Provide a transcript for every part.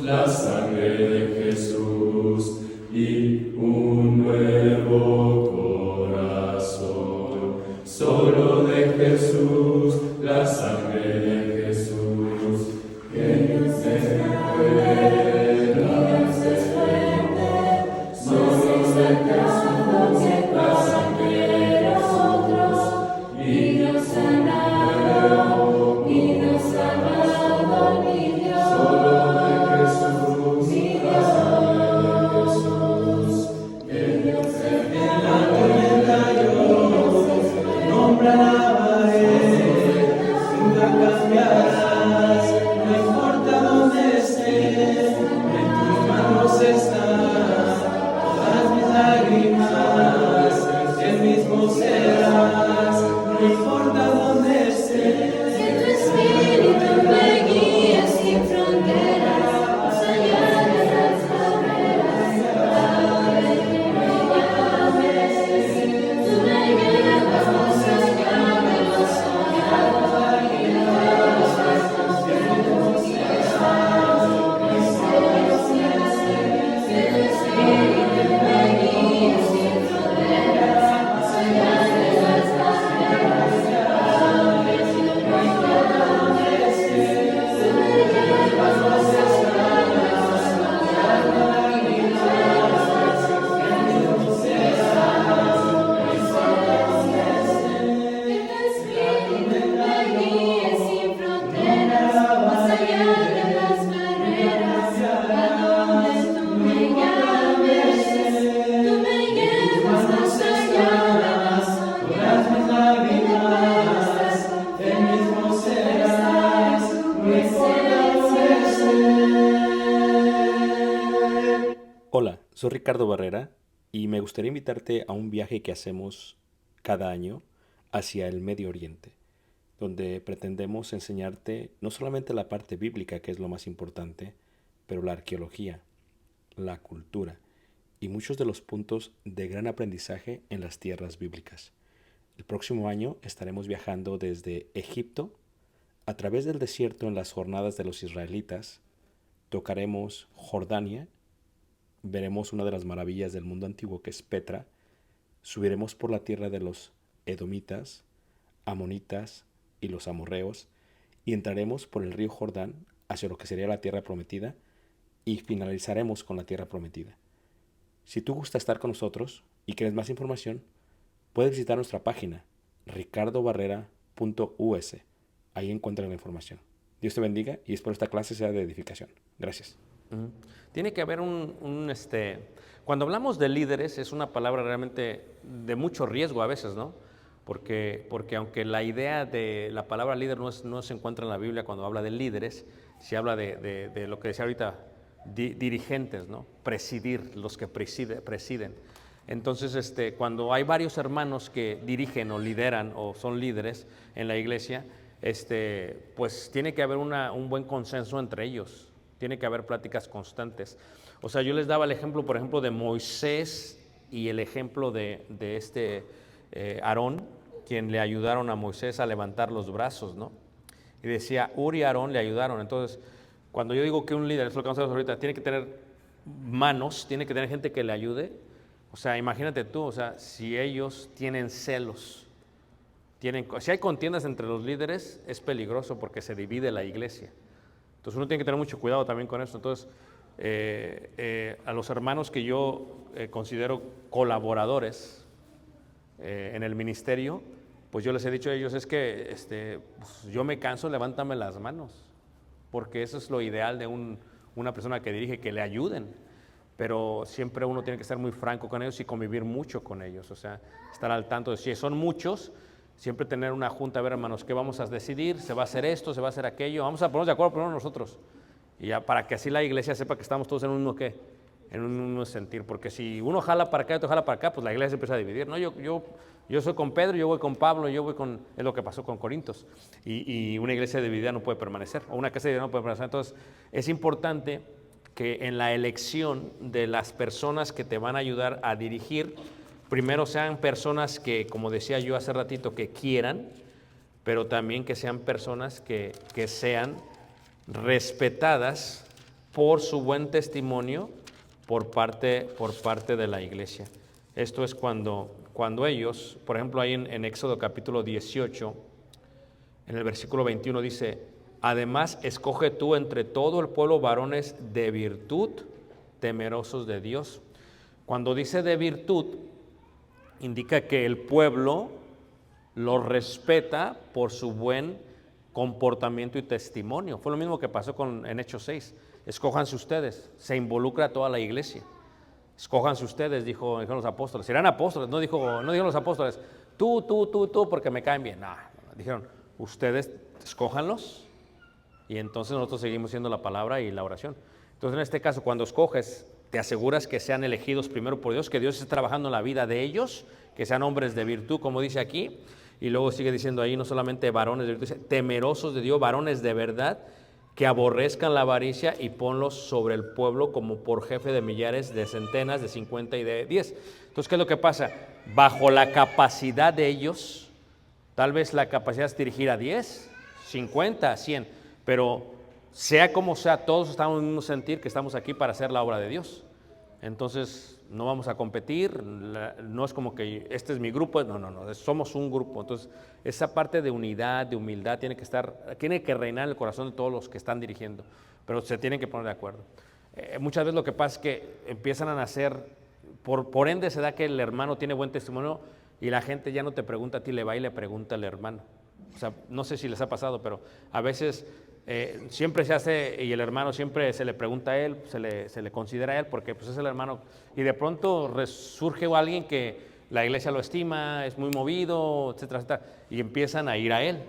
la sangre de Jesús y un nuevo corazón. Solo de Jesús, la sangre de Jesús, que no se puede despertar. Solo de Jesús, la sangre de nosotros, y nos sanado, y nos amado, mi Dios. Solo de Jesús, mi Dios, que Dios se nombre alabaré, nunca cambiarás, no importa dónde esté, en tus manos están todas mis lágrimas, el mismo serás, no importa dónde esté. Que tu espíritu me guíe sin fronteras, más allá de las barreras, cada vez que me llames, tú me llevas más allá de lo soñado, y de los pasos que hemos trazado, que tu espíritu me guíe sin fronteras, más allá de las barreras, cada vez que me llames, tú me llevas más allá de lo soñado, y de los pasos que hemos trazado, que tu espíritu me guíe sin fronteras, más allá de las barreras, a donde tú me llames, tú me llevas más allá de lo soñado, Mis lágrimas, el mismo serás, no importa dónde esté. Hola, soy Ricardo Barrera y me gustaría invitarte a un viaje que hacemos cada año hacia el Medio Oriente, donde pretendemos enseñarte no solamente la parte bíblica, que es lo más importante, pero la arqueología, la cultura y muchos de los puntos de gran aprendizaje en las tierras bíblicas. El próximo año estaremos viajando desde Egipto a través del desierto en las jornadas de los israelitas, tocaremos Jordania, veremos una de las maravillas del mundo antiguo que es Petra, subiremos por la tierra de los edomitas, amonitas y los amorreos y entraremos por el río Jordán hacia lo que sería la tierra prometida y finalizaremos con la tierra prometida. Si tú gustas estar con nosotros y quieres más información, puedes visitar nuestra página ricardobarrera.us. Ahí encuentras la información. Dios te bendiga y espero esta clase sea de edificación. Gracias. Tiene que haber cuando hablamos de líderes es una palabra realmente de mucho riesgo a veces, ¿no? Porque aunque la idea de la palabra líder no se encuentra en la Biblia cuando habla de líderes, se habla de lo que decía ahorita, dirigentes, ¿no? Presidir, los que presiden. Entonces, cuando hay varios hermanos que dirigen o lideran o son líderes en la iglesia, pues tiene que haber un buen consenso entre ellos. Tiene que haber pláticas constantes. O sea, yo les daba el ejemplo, por ejemplo, de Moisés y el ejemplo de Aarón, quien le ayudaron a Moisés a levantar los brazos, ¿no? Y decía, Uri y Aarón le ayudaron. Entonces, cuando yo digo que un líder, es lo que vamos a ver ahorita, tiene que tener manos, tiene que tener gente que le ayude. O sea, imagínate tú, o sea, si ellos tienen celos, si hay contiendas entre los líderes, es peligroso porque se divide la iglesia. Entonces uno tiene que tener mucho cuidado también con eso. Entonces, a los hermanos que yo considero colaboradores en el ministerio, pues yo les he dicho a ellos, es que pues yo me canso, levántame las manos, porque eso es lo ideal de una persona que dirige, que le ayuden. Pero siempre uno tiene que ser muy franco con ellos y convivir mucho con ellos, o sea, estar al tanto de si son muchos, siempre tener una junta, a ver, hermanos, ¿qué vamos a decidir? ¿Se va a hacer esto? ¿Se va a hacer aquello? Vamos a ponernos de acuerdo primero nosotros. Y ya para que así la iglesia sepa que estamos todos en un mismo, ¿qué? En un mismo sentir. Porque si uno jala para acá y otro jala para acá, pues la iglesia se empieza a dividir. No, yo soy con Pedro, yo voy con Pablo, yo voy con... Es lo que pasó con Corintios. Y una iglesia dividida no puede permanecer. O una casa dividida no puede permanecer. Entonces, es importante que en la elección de las personas que te van a ayudar a dirigir, primero sean personas que, como decía yo hace ratito, que quieran, pero también que sean personas que sean respetadas por su buen testimonio por parte de la iglesia. Esto es cuando ellos, por ejemplo, ahí en Éxodo capítulo 18, en el versículo 21 dice: además, escoge tú entre todo el pueblo varones de virtud, temerosos de Dios. Cuando dice de virtud, indica que el pueblo lo respeta por su buen comportamiento y testimonio. Fue lo mismo que pasó en Hechos 6. Escójanse ustedes, se involucra toda la iglesia. Escójanse ustedes, dijeron los apóstoles. Serán apóstoles, no dijeron los apóstoles, tú, porque me caen bien. No, dijeron, ustedes escójanlos, y entonces nosotros seguimos haciendo la palabra y la oración. Entonces, en este caso, cuando escoges, te aseguras que sean elegidos primero por Dios, que Dios esté trabajando en la vida de ellos, que sean hombres de virtud, como dice aquí, y luego sigue diciendo ahí, no solamente varones de virtud, dice, temerosos de Dios, varones de verdad, que aborrezcan la avaricia, y ponlos sobre el pueblo como por jefe de millares, de centenas, de 50 y de 10. Entonces, ¿qué es lo que pasa? Bajo la capacidad de ellos, tal vez la capacidad es dirigir a 10, 50, 100, pero sea como sea, todos estamos en un sentir que estamos aquí para hacer la obra de Dios. Entonces, no vamos a competir, no es como que este es mi grupo, no, somos un grupo. Entonces, esa parte de unidad, de humildad tiene que reinar en el corazón de todos los que están dirigiendo, pero se tienen que poner de acuerdo. Muchas veces lo que pasa es que empiezan a nacer, por ende se da que el hermano tiene buen testimonio y la gente ya no te pregunta a ti, le va y le pregunta al hermano. O sea, no sé si les ha pasado, pero a veces siempre se hace, y el hermano siempre se le pregunta a él, se le considera a él, porque pues es el hermano, y de pronto resurge alguien que la iglesia lo estima, es muy movido, etcétera, etcétera, y empiezan a ir a él.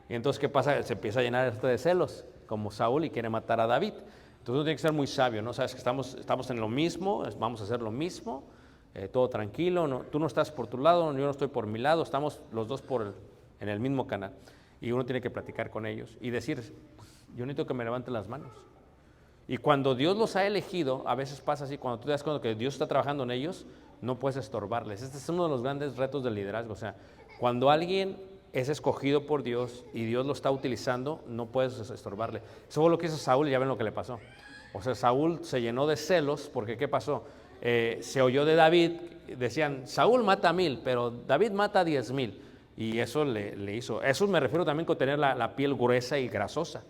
Y entonces, ¿qué pasa? Se empieza a llenar esto de celos, como Saúl, y quiere matar a David. Entonces uno tiene que ser muy sabio, ¿no? Sabes que estamos en lo mismo, vamos a hacer lo mismo, todo tranquilo, no, tú no estás por tu lado, yo no estoy por mi lado, estamos los dos en el mismo canal. Y uno tiene que platicar con ellos y decir, pues, yo necesito que me levanten las manos. Y cuando Dios los ha elegido, a veces pasa así, cuando tú te das cuenta que Dios está trabajando en ellos, no puedes estorbarles. Este es uno de los grandes retos del liderazgo. O sea, cuando alguien es escogido por Dios y Dios lo está utilizando, no puedes estorbarle. Eso fue lo que hizo Saúl y ya ven lo que le pasó. O sea, Saúl se llenó de celos porque ¿qué pasó? Se oyó de David, decían, Saúl mata a 1000, pero David mata a 10,000. Y eso le hizo. Eso me refiero también con tener la piel gruesa y grasosa.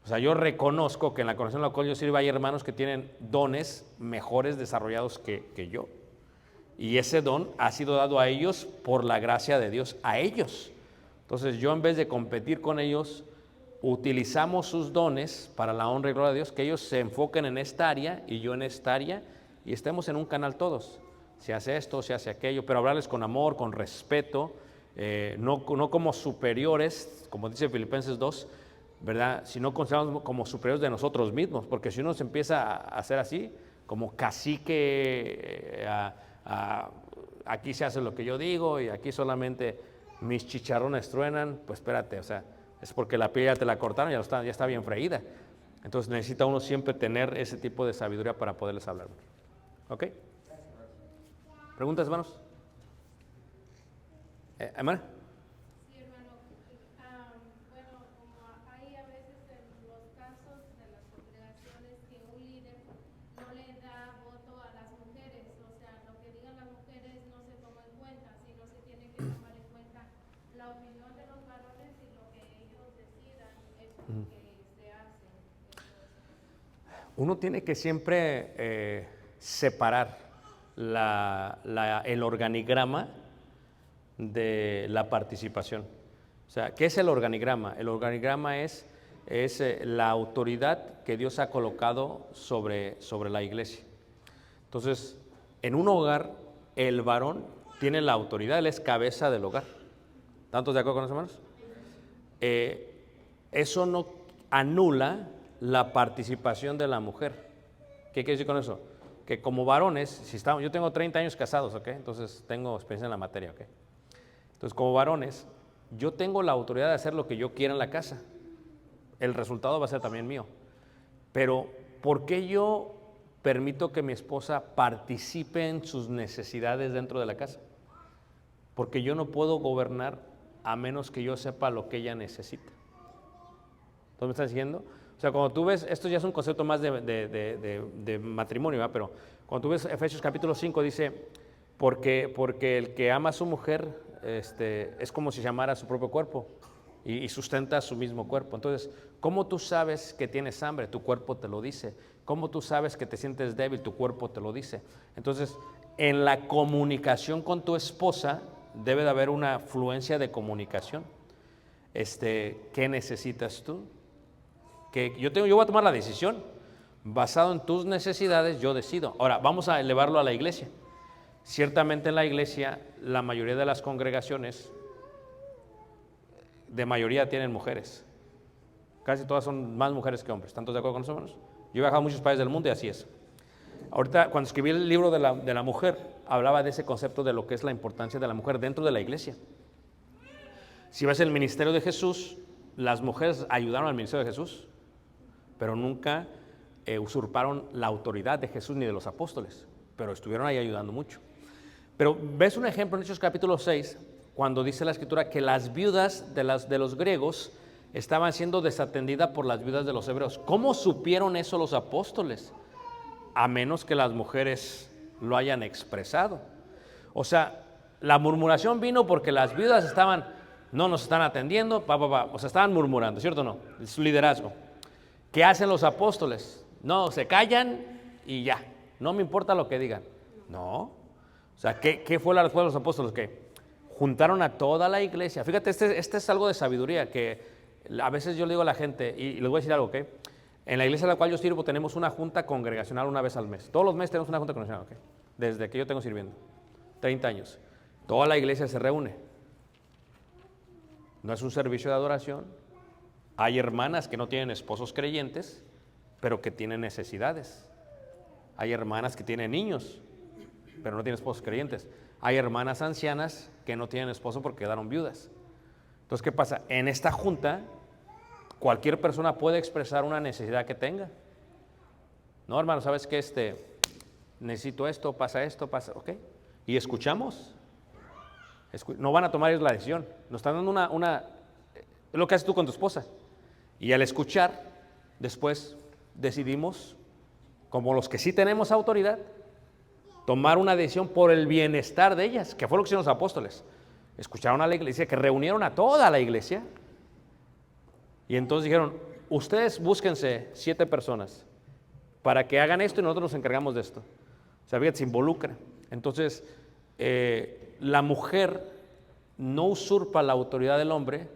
O sea, yo reconozco que en la conexión a la cual yo sirvo hay hermanos que tienen dones mejores desarrollados que yo. Y ese don ha sido dado a ellos por la gracia de Dios, a ellos. Entonces yo, en vez de competir con ellos, utilizamos sus dones para la honra y gloria de Dios, que ellos se enfoquen en esta área y yo en esta área, y estemos en un canal todos. Se hace esto, se hace aquello, pero hablarles con amor, con respeto, no como superiores, como dice Filipenses 2, ¿verdad? Sino como superiores de nosotros mismos, porque si uno se empieza a hacer así, como cacique, aquí se hace lo que yo digo y aquí solamente mis chicharrones truenan, pues espérate, o sea, es porque la piel ya te la cortaron, ya está bien freída. Entonces necesita uno siempre tener ese tipo de sabiduría para poderles hablar. ¿Ok? ¿Preguntas, hermanos? ¿Hermana? Sí, hermano. Bueno, como hay a veces en los casos de las congregaciones que un líder no le da voto a las mujeres, o sea, lo que digan las mujeres no se toma en cuenta, sino se tiene que tomar en cuenta la opinión de los varones y lo que ellos decidan es lo que se hace. Uno tiene que siempre separar el organigrama de la participación. O sea, ¿qué es el organigrama? El organigrama es la autoridad que Dios ha colocado sobre la iglesia. Entonces, en un hogar, el varón tiene la autoridad, él es cabeza del hogar. ¿Tantos de acuerdo con eso, hermanos? Eso no anula la participación de la mujer. ¿Qué quiere decir con eso? Que como varones, yo tengo 30 años casados, ¿ok? Entonces tengo experiencia en la materia, ¿ok? Entonces, como varones, yo tengo la autoridad de hacer lo que yo quiera en la casa. El resultado va a ser también mío. Pero, ¿por qué yo permito que mi esposa participe en sus necesidades dentro de la casa? Porque yo no puedo gobernar a menos que yo sepa lo que ella necesita. ¿Entonces me están diciendo? O sea, cuando tú ves, esto ya es un concepto más de matrimonio, ¿verdad? Pero cuando tú ves Efesios capítulo 5 dice, porque el que ama a su mujer es como si se amara a su propio cuerpo y sustenta a su mismo cuerpo. Entonces, ¿cómo tú sabes que tienes hambre? Tu cuerpo te lo dice. ¿Cómo tú sabes que te sientes débil? Tu cuerpo te lo dice. Entonces, en la comunicación con tu esposa debe de haber una fluencia de comunicación. ¿Qué necesitas tú? Que yo voy a tomar la decisión. Basado en tus necesidades, yo decido. Ahora, vamos a elevarlo a la iglesia. Ciertamente en la iglesia, la mayoría de las congregaciones, de mayoría tienen mujeres. Casi todas son más mujeres que hombres. ¿Están todos de acuerdo con nosotros? Yo he viajado a muchos países del mundo y así es. Ahorita, cuando escribí el libro de la mujer, hablaba de ese concepto de lo que es la importancia de la mujer dentro de la iglesia. Si ves el ministerio de Jesús, las mujeres ayudaron al ministerio de Jesús, pero nunca usurparon la autoridad de Jesús ni de los apóstoles, pero estuvieron ahí ayudando mucho. Pero ves un ejemplo en Hechos capítulo 6, cuando dice la escritura que las viudas de los griegos estaban siendo desatendidas por las viudas de los hebreos. ¿Cómo supieron eso los apóstoles? A menos que las mujeres lo hayan expresado. O sea, la murmuración vino porque las viudas no nos están atendiendo, o sea, estaban murmurando, ¿cierto o no? Es su liderazgo. ¿Qué hacen los apóstoles? No, se callan y ya, no me importa lo que digan. No. O sea, ¿qué fue la respuesta de los apóstoles? Que juntaron a toda la iglesia. Fíjate, este es algo de sabiduría que a veces yo le digo a la gente, y les voy a decir algo, ¿ok? En la iglesia a la cual yo sirvo tenemos una junta congregacional una vez al mes. Todos los meses tenemos una junta congregacional, ¿ok? Desde que yo tengo sirviendo, 30 años. Toda la iglesia se reúne. No es un servicio de adoración. Hay hermanas que no tienen esposos creyentes, pero que tienen necesidades. Hay hermanas que tienen niños, pero no tienen esposos creyentes. Hay hermanas ancianas que no tienen esposo porque quedaron viudas. Entonces, ¿qué pasa? En esta junta, cualquier persona puede expresar una necesidad que tenga. No, hermano, ¿sabes qué? Necesito esto, pasa, ¿ok? Y escuchamos. No van a tomar ellos la decisión. Nos están dando es lo que haces tú con tu esposa. Y al escuchar, después decidimos, como los que sí tenemos autoridad, tomar una decisión por el bienestar de ellas, que fue lo que hicieron los apóstoles. Escucharon a la iglesia, que reunieron a toda la iglesia, y entonces dijeron, ustedes búsquense 7 personas para que hagan esto y nosotros nos encargamos de esto. O sea, fíjate, se involucra. Entonces, la mujer no usurpa la autoridad del hombre,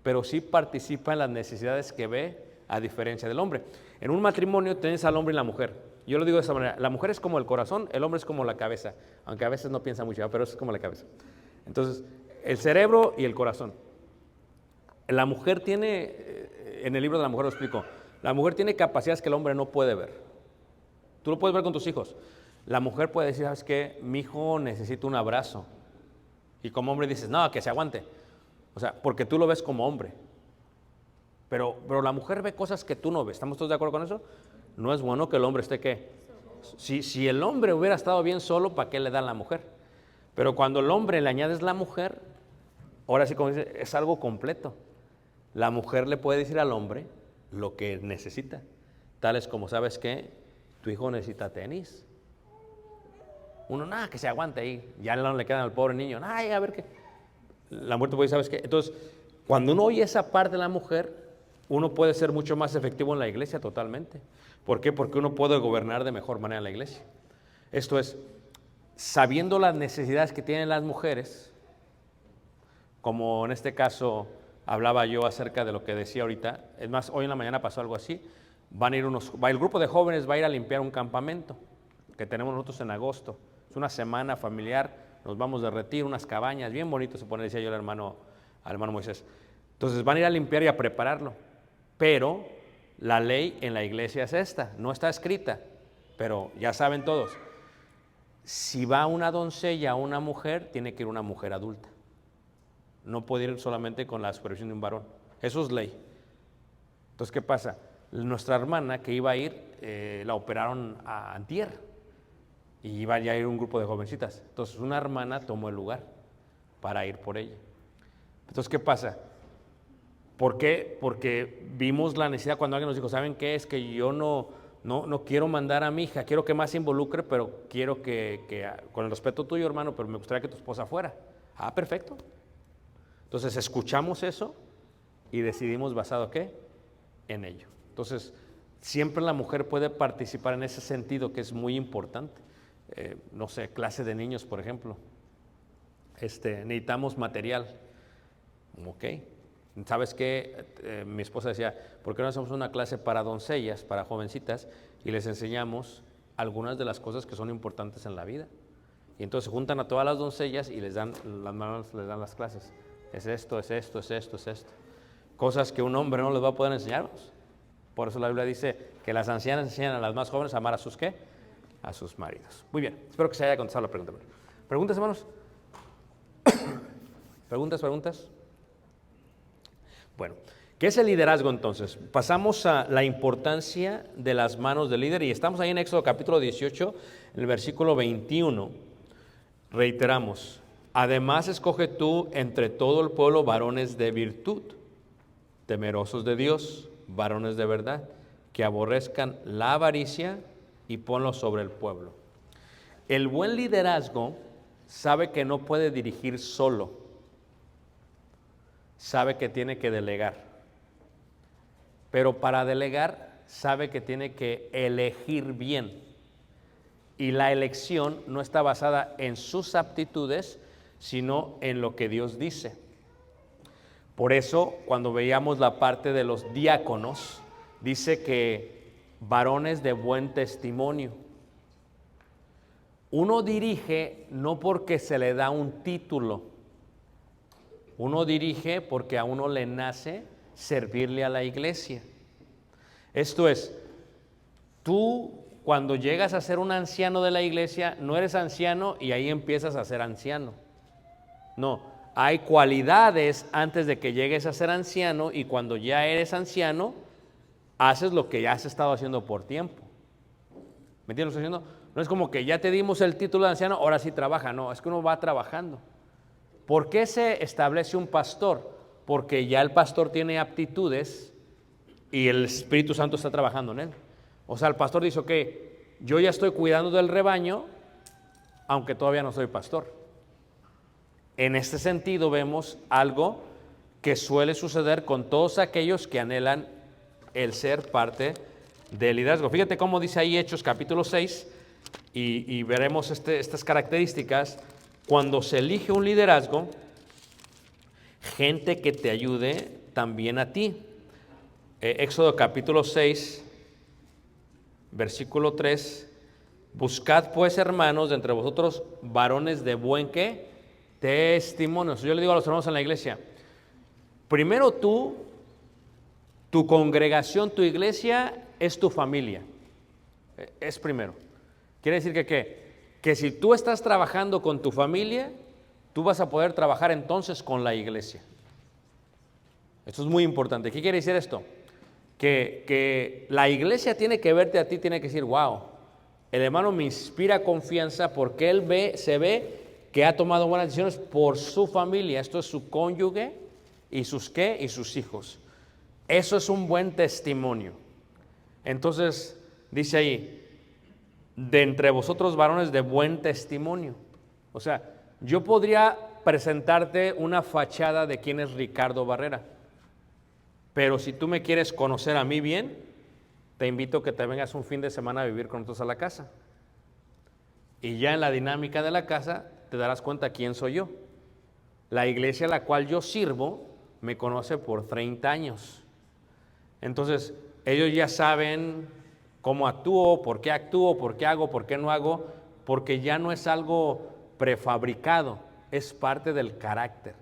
pero sí participa en las necesidades que ve, a diferencia del hombre. En un matrimonio tienes al hombre y la mujer. Yo lo digo de esa manera, la mujer es como el corazón, el hombre es como la cabeza, aunque a veces no piensa mucho, pero es como la cabeza. Entonces, el cerebro y el corazón. La mujer tiene, en el libro de la mujer lo explico, la mujer tiene capacidades que el hombre no puede ver. Tú lo puedes ver con tus hijos. La mujer puede decir, ¿sabes qué? Mi hijo necesita un abrazo. Y como hombre dices, no, que se aguante. O sea, porque tú lo ves como hombre. Pero la mujer ve cosas que tú no ves. ¿Estamos todos de acuerdo con eso? No es bueno que el hombre esté, ¿qué? Si el hombre hubiera estado bien solo, ¿para qué le dan la mujer? Pero cuando el hombre le añades la mujer, ahora sí, como dice, es algo completo. La mujer le puede decir al hombre lo que necesita. Tales como, ¿sabes qué? Tu hijo necesita tenis. Uno, nada, que se aguante ahí. Ya no le quedan al pobre niño. Ay, a ver qué. La mujer te puede decir, ¿sabes qué? Entonces, cuando uno oye esa parte de la mujer, uno puede ser mucho más efectivo en la iglesia totalmente. ¿Por qué? Porque uno puede gobernar de mejor manera la iglesia. Esto es, sabiendo las necesidades que tienen las mujeres, como en este caso hablaba yo acerca de lo que decía ahorita, es más, hoy en la mañana pasó algo así, el grupo de jóvenes va a ir a limpiar un campamento que tenemos nosotros en agosto. Es una semana familiar, nos vamos de retiro, unas cabañas, bien bonito se pone, decía yo al hermano Moisés. Entonces van a ir a limpiar y a prepararlo, pero la ley en la iglesia es esta, no está escrita, pero ya saben todos, si va una doncella o una mujer, tiene que ir una mujer adulta. No puede ir solamente con la supervisión de un varón. Eso es ley. Entonces, ¿qué pasa? Nuestra hermana que iba a ir, la operaron antier y iba ya a ir un grupo de jovencitas. Entonces, una hermana tomó el lugar para ir por ella. Entonces, ¿qué pasa? ¿Por qué? Porque vimos la necesidad cuando alguien nos dijo, ¿saben qué? Es que yo no quiero mandar a mi hija, quiero que más se involucre, pero quiero con el respeto tuyo, hermano, pero me gustaría que tu esposa fuera. Ah, perfecto. Entonces escuchamos eso y decidimos basado ¿qué? En ello. Entonces, siempre la mujer puede participar en ese sentido que es muy importante. No sé, clase de niños, por ejemplo. Necesitamos material. Ok. ¿Sabes qué? Mi esposa decía, ¿por qué no hacemos una clase para doncellas, para jovencitas, y les enseñamos algunas de las cosas que son importantes en la vida? Y entonces juntan a todas las doncellas y les dan las clases. Es esto, es esto, es esto, es esto. Cosas que un hombre no les va a poder enseñarnos. Por eso la Biblia dice que las ancianas enseñan a las más jóvenes a amar a sus ¿qué? A sus maridos. Muy bien, espero que se haya contestado la pregunta. ¿Preguntas, hermanos? ¿Preguntas? Bueno, ¿qué es el liderazgo entonces? Pasamos a la importancia de las manos del líder y estamos ahí en Éxodo capítulo 18, en el versículo 21. Reiteramos, además escoge tú entre todo el pueblo varones de virtud, temerosos de Dios, varones de verdad, que aborrezcan la avaricia y ponlos sobre el pueblo. El buen liderazgo sabe que no puede dirigir solo, sabe que tiene que delegar, pero para delegar sabe que tiene que elegir bien. Y la elección no está basada en sus aptitudes, sino en lo que Dios dice. Por eso, cuando veíamos la parte de los diáconos, dice que varones de buen testimonio. Uno dirige no porque se le da un título, uno dirige porque a uno le nace servirle a la iglesia. Esto es, tú cuando llegas a ser un anciano de la iglesia, no eres anciano y ahí empiezas a ser anciano. No, hay cualidades antes de que llegues a ser anciano y cuando ya eres anciano, haces lo que ya has estado haciendo por tiempo. ¿Me entiendes lo que estoy diciendo? No es como que ya te dimos el título de anciano, ahora sí trabaja. No, es que uno va trabajando. ¿Por qué se establece un pastor? Porque ya el pastor tiene aptitudes y el Espíritu Santo está trabajando en él. O sea, el pastor dice, ok, yo ya estoy cuidando del rebaño, aunque todavía no soy pastor. En este sentido vemos algo que suele suceder con todos aquellos que anhelan el ser parte del liderazgo. Fíjate cómo dice ahí Hechos capítulo 6 y veremos estas características. Cuando se elige un liderazgo, gente que te ayude también a ti. Éxodo capítulo 6, versículo 3. Buscad pues, hermanos, de entre vosotros varones de buen ¿qué? Testimonio. Yo le digo a los hermanos en la iglesia, primero tú, tu congregación, tu iglesia es tu familia. Es primero. Quiere decir que si tú estás trabajando con tu familia, tú vas a poder trabajar entonces con la iglesia. Esto es muy importante. ¿Qué quiere decir esto? Que la iglesia tiene que verte a ti, tiene que decir, wow, el hermano me inspira confianza porque él se ve que ha tomado buenas decisiones por su familia. Esto es su cónyuge y sus ¿qué? Y sus hijos. Eso es un buen testimonio. Entonces, dice ahí, de entre vosotros varones de buen testimonio. O sea, yo podría presentarte una fachada de quién es Ricardo Barrera, pero si tú me quieres conocer a mí bien, te invito a que te vengas un fin de semana a vivir con nosotros a la casa. Y ya en la dinámica de la casa te darás cuenta quién soy yo. La iglesia a la cual yo sirvo me conoce por 30 años. Entonces, ellos ya saben cómo actúo, por qué hago, por qué no hago, porque ya no es algo prefabricado, es parte del carácter,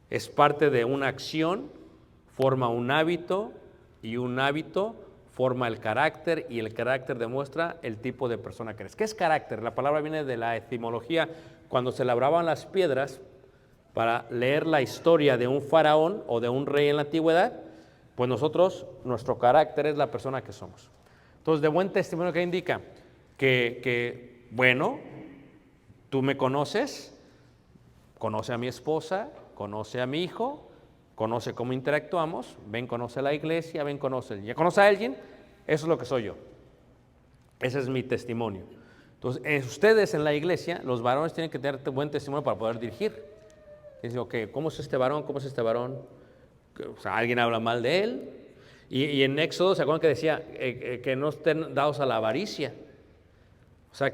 es parte de una acción, forma un hábito y un hábito forma el carácter y el carácter demuestra el tipo de persona que eres. ¿Qué es carácter? La palabra viene de la etimología, cuando se labraban las piedras para leer la historia de un faraón o de un rey en la antigüedad, pues nuestro carácter es la persona que somos. Entonces, de buen testimonio, ¿qué indica? Bueno, tú me conoces, conoce a mi esposa, conoce a mi hijo, conoce cómo interactuamos, ven, conoce la iglesia, ven, conoce, ya conoce a alguien, eso es lo que soy yo. Ese es mi testimonio. Entonces, ustedes en la iglesia, los varones tienen que tener buen testimonio para poder dirigir. Dicen, ok, ¿cómo es este varón? ¿Cómo es este varón? O sea, alguien habla mal de él. Y en Éxodo, ¿se acuerdan que decía que no estén dados a la avaricia? O sea,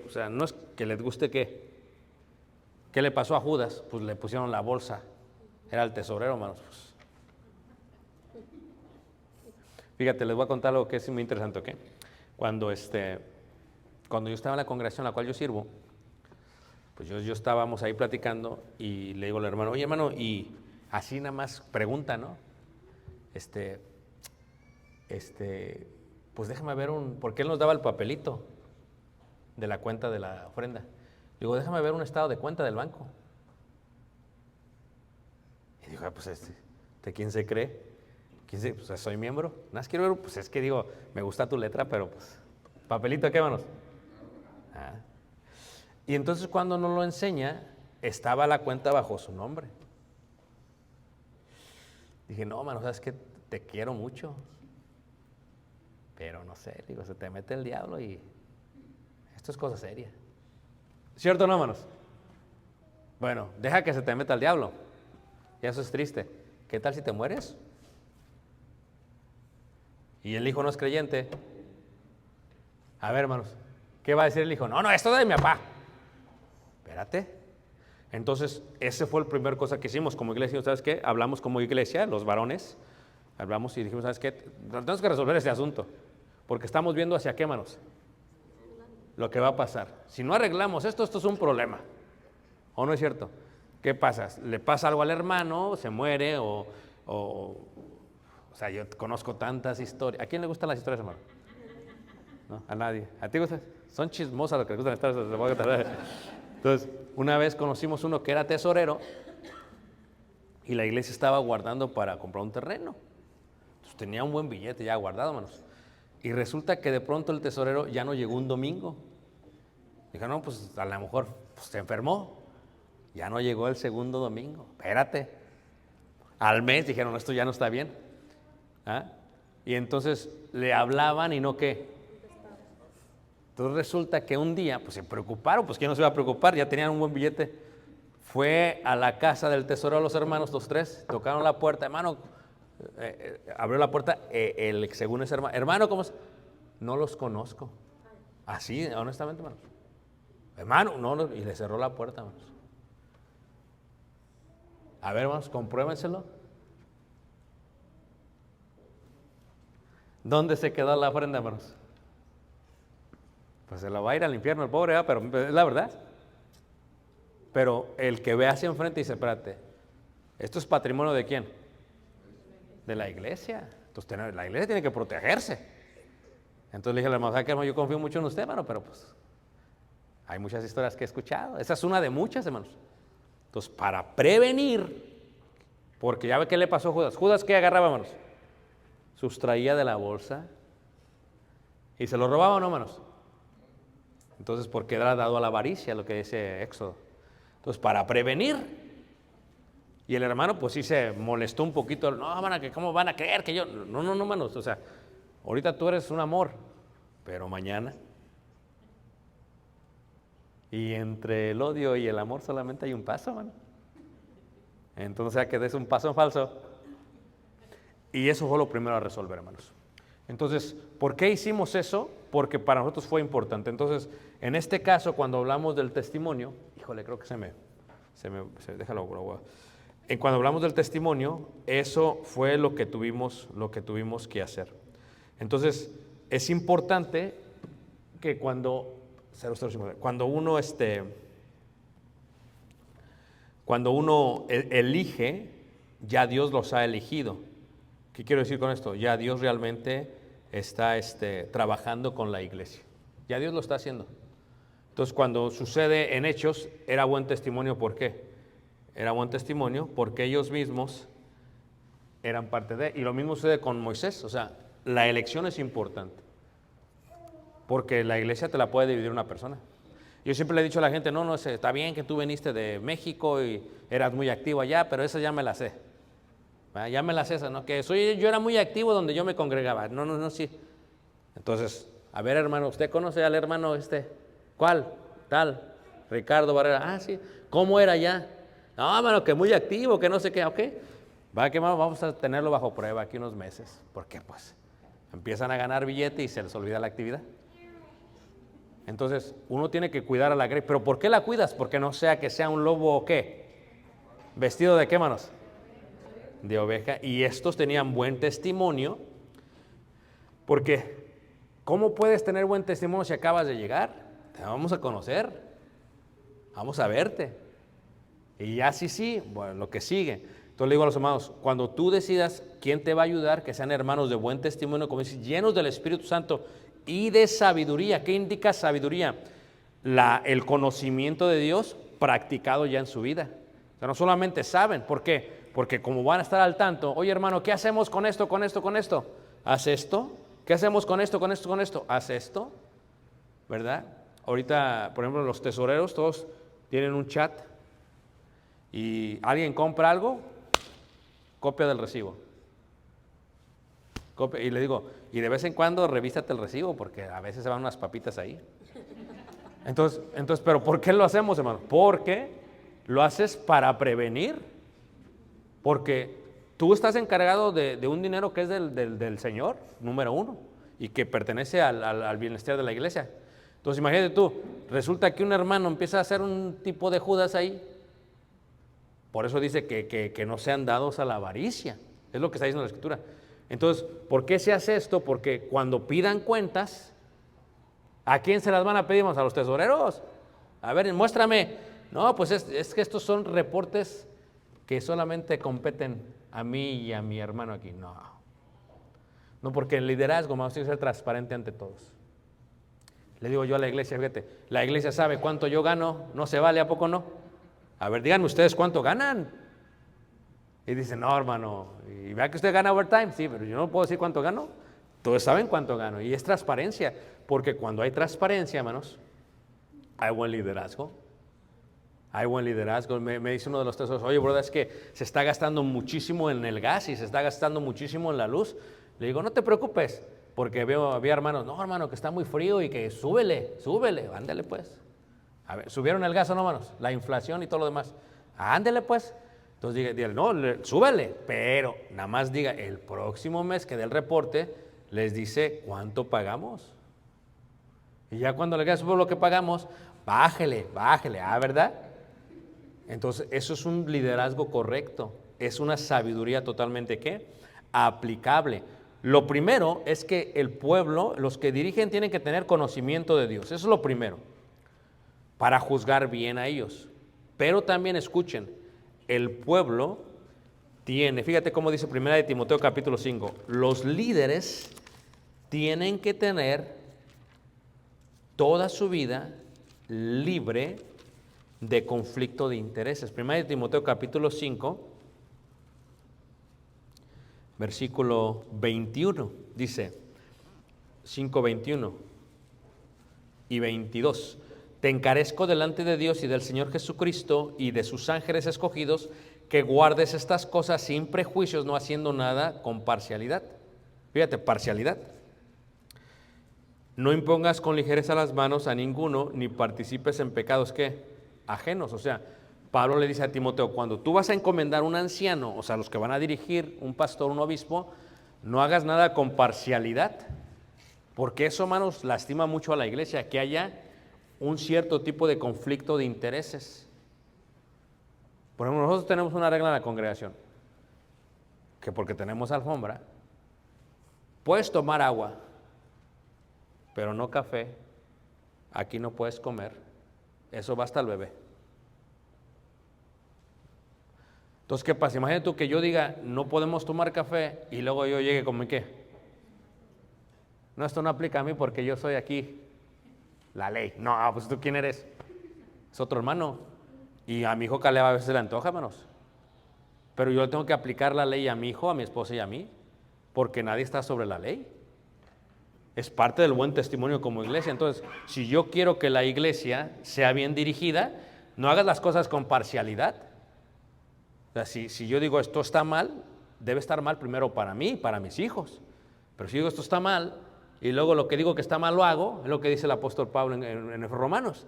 o sea, no es que les guste ¿qué le pasó a Judas? Pues le pusieron la bolsa. Era el tesorero, hermanos. Pues. Fíjate, les voy a contar algo que es muy interesante, ¿ok? Cuando yo estaba en la congregación en la cual yo sirvo, pues yo estábamos ahí platicando y le digo al hermano, oye hermano, y así nada más pregunta, ¿no? Pues déjame ver porque él nos daba el papelito de la cuenta de la ofrenda. Digo, déjame ver un estado de cuenta del banco. Y digo, pues ¿de quién se cree? Pues soy miembro. Nada más quiero ver, pues es que digo, me gusta tu letra, pero pues, papelito, ¿qué manos? Y entonces cuando nos lo enseña, estaba la cuenta bajo su nombre. Dije, no, mano, sabes que te quiero mucho. Pero no sé, digo, se te mete el diablo y esto es cosa seria. ¿Cierto o no, manos? Bueno, deja que se te meta el diablo. Y eso es triste. ¿Qué tal si te mueres? Y el hijo no es creyente. A ver, hermanos, ¿qué va a decir el hijo? No, esto es de mi papá. Espérate. Entonces, ese fue la primera cosa que hicimos como iglesia. ¿Sabes qué? Hablamos como iglesia, los varones. Hablamos y dijimos, ¿sabes qué? Tenemos que resolver este asunto. Porque estamos viendo hacia qué, manos. Lo que va a pasar. Si no arreglamos esto es un problema. ¿O no es cierto? ¿Qué pasa? Le pasa algo al hermano, se muere o sea, yo conozco tantas historias. ¿A quién le gustan las historias, hermano? ¿No? A nadie. ¿A ti gustan? Son chismosas lo que les gustan las historias. Entonces, una vez conocimos uno que era tesorero y la iglesia estaba guardando para comprar un terreno. Entonces, tenía un buen billete ya guardado, hermanos. Y resulta que de pronto el tesorero ya no llegó un domingo. Dijo, no, pues a lo mejor se enfermó. Ya no llegó el segundo domingo. Espérate. Al mes dijeron, esto ya no está bien. Y entonces le hablaban y no qué. Entonces resulta que un día, pues se preocuparon, pues ¿quién no se iba a preocupar? Ya tenían un buen billete. Fue a la casa del tesorero los hermanos, los tres, tocaron la puerta, hermano, abrió la puerta, según ese hermano, ¿cómo es? No los conozco. Así, honestamente, hermanos. Hermano, no, y le cerró la puerta, hermanos. A ver, hermanos, compruébenselo. ¿Dónde se quedó la ofrenda, hermanos? Pues se la va a ir al infierno el pobre, pero es la verdad. Pero el que ve hacia enfrente dice, espérate, ¿esto es patrimonio de quién? De la iglesia. Entonces la iglesia tiene que protegerse. Entonces le dije a la hermana, ¿sabe qué, hermano? Yo confío mucho en usted, hermano, pero pues hay muchas historias que he escuchado. Esa es una de muchas, hermanos. Entonces, para prevenir, porque ya ve qué le pasó a Judas. ¿Judas qué agarraba, hermanos? Sustraía de la bolsa y se lo robaba, ¿no, hermanos? Entonces, porque era dado a la avaricia, lo que dice Éxodo. Entonces, para prevenir. Y el hermano, pues sí se molestó un poquito. No, hermano, que ¿cómo van a creer que yo? No, hermanos. O sea, ahorita tú eres un amor, pero mañana. Y entre el odio y el amor solamente hay un paso, hermano. Entonces, ¿a que des un paso en falso? Y eso fue lo primero a resolver, hermanos. Entonces, ¿por qué hicimos eso? Porque para nosotros fue importante. Entonces, en este caso, cuando hablamos del testimonio, híjole, creo que déjalo. Cuando hablamos del testimonio, eso fue lo que tuvimos que hacer. Entonces, es importante que cuando uno elige, ya Dios los ha elegido. ¿Qué quiero decir con esto? Ya Dios realmente está trabajando con la iglesia. Ya Dios lo está haciendo. Entonces, cuando sucede en Hechos, era buen testimonio. ¿Por qué? Era buen testimonio porque ellos mismos eran parte de. Y lo mismo sucede con Moisés. O sea, la elección es importante. Porque la iglesia te la puede dividir una persona. Yo siempre le he dicho a la gente, no, está bien que tú viniste de México y eras muy activo allá, pero esa ya me la sé. Ya me las esas, ¿no? Yo era muy activo donde yo me congregaba. No, sí. Entonces, a ver, hermano, ¿usted conoce al hermano ¿Cuál? Tal, Ricardo Barrera. Ah, sí. ¿Cómo era ya? No, hermano, que muy activo, que no sé qué. Ok. Vamos a tenerlo bajo prueba aquí unos meses. ¿Por qué? Pues empiezan a ganar billete y se les olvida la actividad. Entonces, uno tiene que cuidar a la grey. ¿Pero por qué la cuidas? Porque no sea que sea un lobo o qué. ¿Vestido de qué, manos? De oveja. Y estos tenían buen testimonio. Porque, ¿cómo puedes tener buen testimonio si acabas de llegar? Te vamos a conocer. Vamos a verte. Y ya sí, bueno, lo que sigue. Entonces le digo a los hermanos, cuando tú decidas quién te va a ayudar, que sean hermanos de buen testimonio, como dice, llenos del Espíritu Santo y de sabiduría. ¿Qué indica sabiduría? El conocimiento de Dios practicado ya en su vida. O sea, no solamente saben, ¿por qué? Porque como van a estar al tanto, oye hermano, ¿qué hacemos con esto, con esto, con esto? ¿Haz esto? ¿Qué hacemos con esto, con esto, con esto? ¿Haz esto? ¿Verdad? Ahorita, por ejemplo, los tesoreros todos tienen un chat y alguien compra algo, copia del recibo. Y le digo, y de vez en cuando revísate el recibo porque a veces se van unas papitas ahí. Entonces, ¿pero por qué lo hacemos, hermano? Porque lo haces para prevenir. Porque tú estás encargado de un dinero que es del Señor, número uno, y que pertenece al bienestar de la iglesia. Entonces imagínate tú, resulta que un hermano empieza a hacer un tipo de Judas ahí. Por eso dice que no sean dados a la avaricia. Es lo que está diciendo la Escritura. Entonces, ¿por qué se hace esto? Porque cuando pidan cuentas, ¿a quién se las van a pedir? ¿A los tesoreros? A ver, muéstrame. No, pues es que estos son reportes que solamente competen a mí y a mi hermano aquí. No, porque el liderazgo, vamos a ser transparente ante todos. Le digo yo a la iglesia, fíjate, la iglesia sabe cuánto yo gano, no se vale, ¿a poco no? A ver, díganme ustedes cuánto ganan. Y dicen, no, hermano, y vea que usted gana overtime, sí, pero yo no puedo decir cuánto gano. Todos saben cuánto gano, y es transparencia, porque cuando hay transparencia, hermanos, hay buen liderazgo. Hay buen liderazgo. Me dice uno de los tesoros, oye, brother, es que se está gastando muchísimo en el gas y se está gastando muchísimo en la luz. Le digo, no te preocupes, porque había hermanos, no, hermano, que está muy frío y que súbele, ándale pues. A ver, ¿subieron el gas o no, hermanos? La inflación y todo lo demás. Ándale pues. Entonces dígale, no, súbele, pero nada más diga, el próximo mes que dé el reporte, les dice cuánto pagamos. Y ya cuando le queda sobre lo que pagamos, bájele, ¿verdad? Entonces, eso es un liderazgo correcto, es una sabiduría totalmente, ¿qué? Aplicable. Lo primero es que el pueblo, los que dirigen, tienen que tener conocimiento de Dios, eso es lo primero, para juzgar bien a ellos. Pero también escuchen, el pueblo tiene, fíjate cómo dice 1 de Timoteo capítulo 5, los líderes tienen que tener toda su vida libre de conflicto de intereses. 1 de Timoteo capítulo 5, versículo 21, dice 5, 21 y 22. Te encarezco delante de Dios y del Señor Jesucristo y de sus ángeles escogidos, que guardes estas cosas sin prejuicios, no haciendo nada con parcialidad. Fíjate, parcialidad. No impongas con ligereza las manos a ninguno, ni participes en pecados, ¿qué? Ajenos. O sea, Pablo le dice a Timoteo, cuando tú vas a encomendar un anciano, o sea, los que van a dirigir, un pastor, un obispo, no hagas nada con parcialidad, porque eso, hermanos, lastima mucho a la iglesia, que haya un cierto tipo de conflicto de intereses. Por ejemplo, nosotros tenemos una regla en la congregación, que porque tenemos alfombra, puedes tomar agua, pero no café, aquí no puedes comer, eso va hasta el bebé. Entonces, ¿qué pasa? Imagínate tú que yo diga, no podemos tomar café, y luego yo llegue con mi ¿qué? No, esto no aplica a mí porque yo soy aquí la ley. No, pues ¿tú quién eres? Es otro hermano. Y a mi hijo Caleb a veces le antoja, hermanos. Pero yo tengo que aplicar la ley a mi hijo, a mi esposa y a mí, porque nadie está sobre la ley. Es parte del buen testimonio como iglesia. Entonces, si yo quiero que la iglesia sea bien dirigida, no hagas las cosas con parcialidad. O sea, si yo digo esto está mal, debe estar mal primero para mí y para mis hijos. Pero si digo esto está mal, y luego lo que digo que está mal lo hago, es lo que dice el apóstol Pablo en Romanos.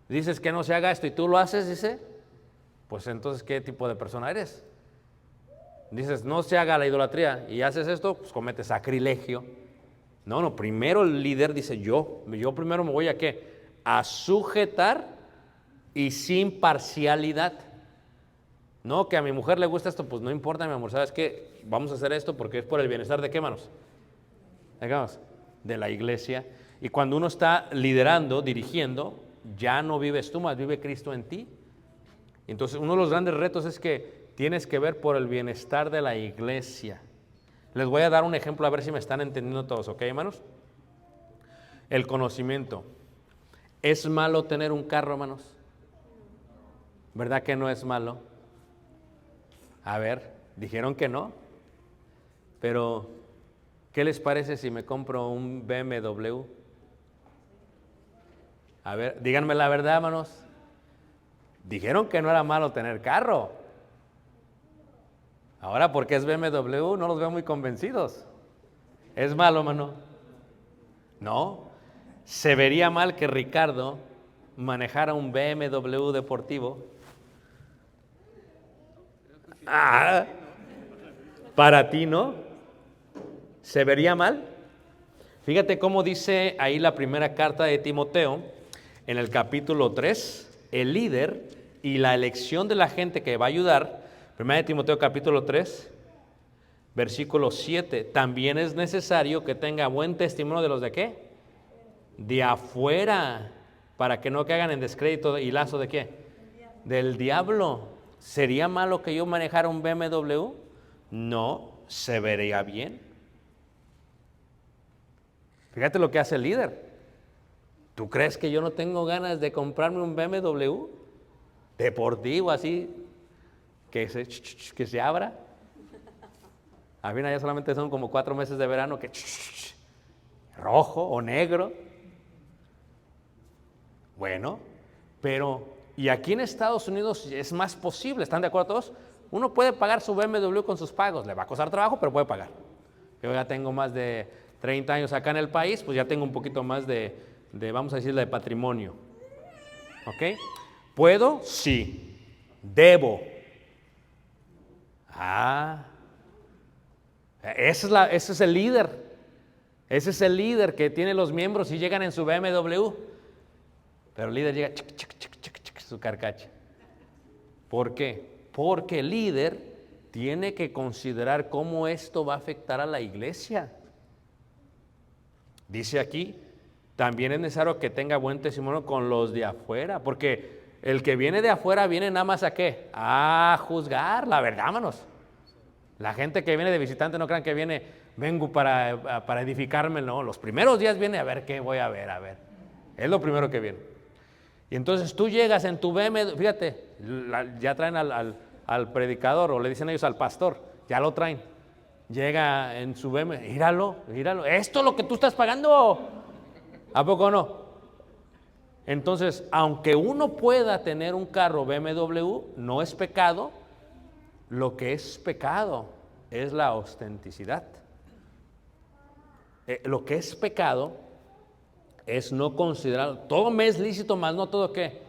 Dices que no se haga esto y tú lo haces, dice, pues entonces ¿qué tipo de persona eres? Dices, no se haga la idolatría y haces esto, pues cometes sacrilegio. No, primero el líder dice yo primero me voy a ¿qué? A sujetar y sin parcialidad. No, que a mi mujer le gusta esto, pues no importa, mi amor, ¿sabes qué? Vamos a hacer esto porque es por el bienestar de ¿qué, manos? De la iglesia. Y cuando uno está liderando, dirigiendo, ya no vives tú, más vive Cristo en ti. Entonces uno de los grandes retos es que tienes que ver por el bienestar de la iglesia. Les voy a dar un ejemplo a ver si me están entendiendo todos, ¿ok, hermanos? El conocimiento. ¿Es malo tener un carro, hermanos? ¿Verdad que no es malo? A ver, dijeron que no, pero ¿qué les parece si me compro un BMW? A ver, díganme la verdad, hermanos. Dijeron que no era malo tener carro. Ahora, porque es BMW, no los veo muy convencidos. ¿Es malo, hermano? No. Se vería mal que Ricardo manejara un BMW deportivo. Para ti, ¿no? ¿Se vería mal? Fíjate cómo dice ahí la primera carta de Timoteo, en el capítulo 3, el líder y la elección de la gente que va a ayudar. Primera de Timoteo capítulo 3, versículo 7. También es necesario que tenga buen testimonio de los de ¿qué? De afuera, para que no caigan en descrédito y lazo de ¿qué? Del diablo. ¿Sería malo que yo manejara un BMW? No, se vería bien. Fíjate lo que hace el líder. ¿Tú crees que yo no tengo ganas de comprarme un BMW deportivo así, que se abra? A mí ya solamente son como 4 meses de verano que rojo o negro. Bueno, pero y aquí en Estados Unidos es más posible, ¿están de acuerdo todos? Uno puede pagar su BMW con sus pagos, le va a costar trabajo, pero puede pagar. Yo ya tengo más de 30 años acá en el país, pues ya tengo un poquito más de vamos a decirle, de patrimonio. ¿Ok? ¿Puedo? Sí. ¿Debo? Ese es el líder. Ese es el líder que tiene los miembros y llegan en su BMW. Pero el líder llega, su carcacha. ¿Por qué? Porque el líder tiene que considerar cómo esto va a afectar a la iglesia. Dice aquí, también es necesario que tenga buen testimonio con los de afuera, porque el que viene de afuera viene nada más ¿a qué? A juzgar, la verdad, hermanos. La gente que viene de visitante no crean que vengo para edificarme, no. Los primeros días viene a ver qué voy a ver. Es lo primero que viene. Y entonces tú llegas en tu BMW, fíjate, ya traen al predicador, o le dicen ellos al pastor, ya lo traen. Llega en su BMW, míralo, ¿esto es lo que tú estás pagando? ¿A poco no? Entonces, aunque uno pueda tener un carro BMW, no es pecado. Lo que es pecado es la ostenticidad. Lo que es pecado es no considerar, todo me es lícito, más no todo ¿qué?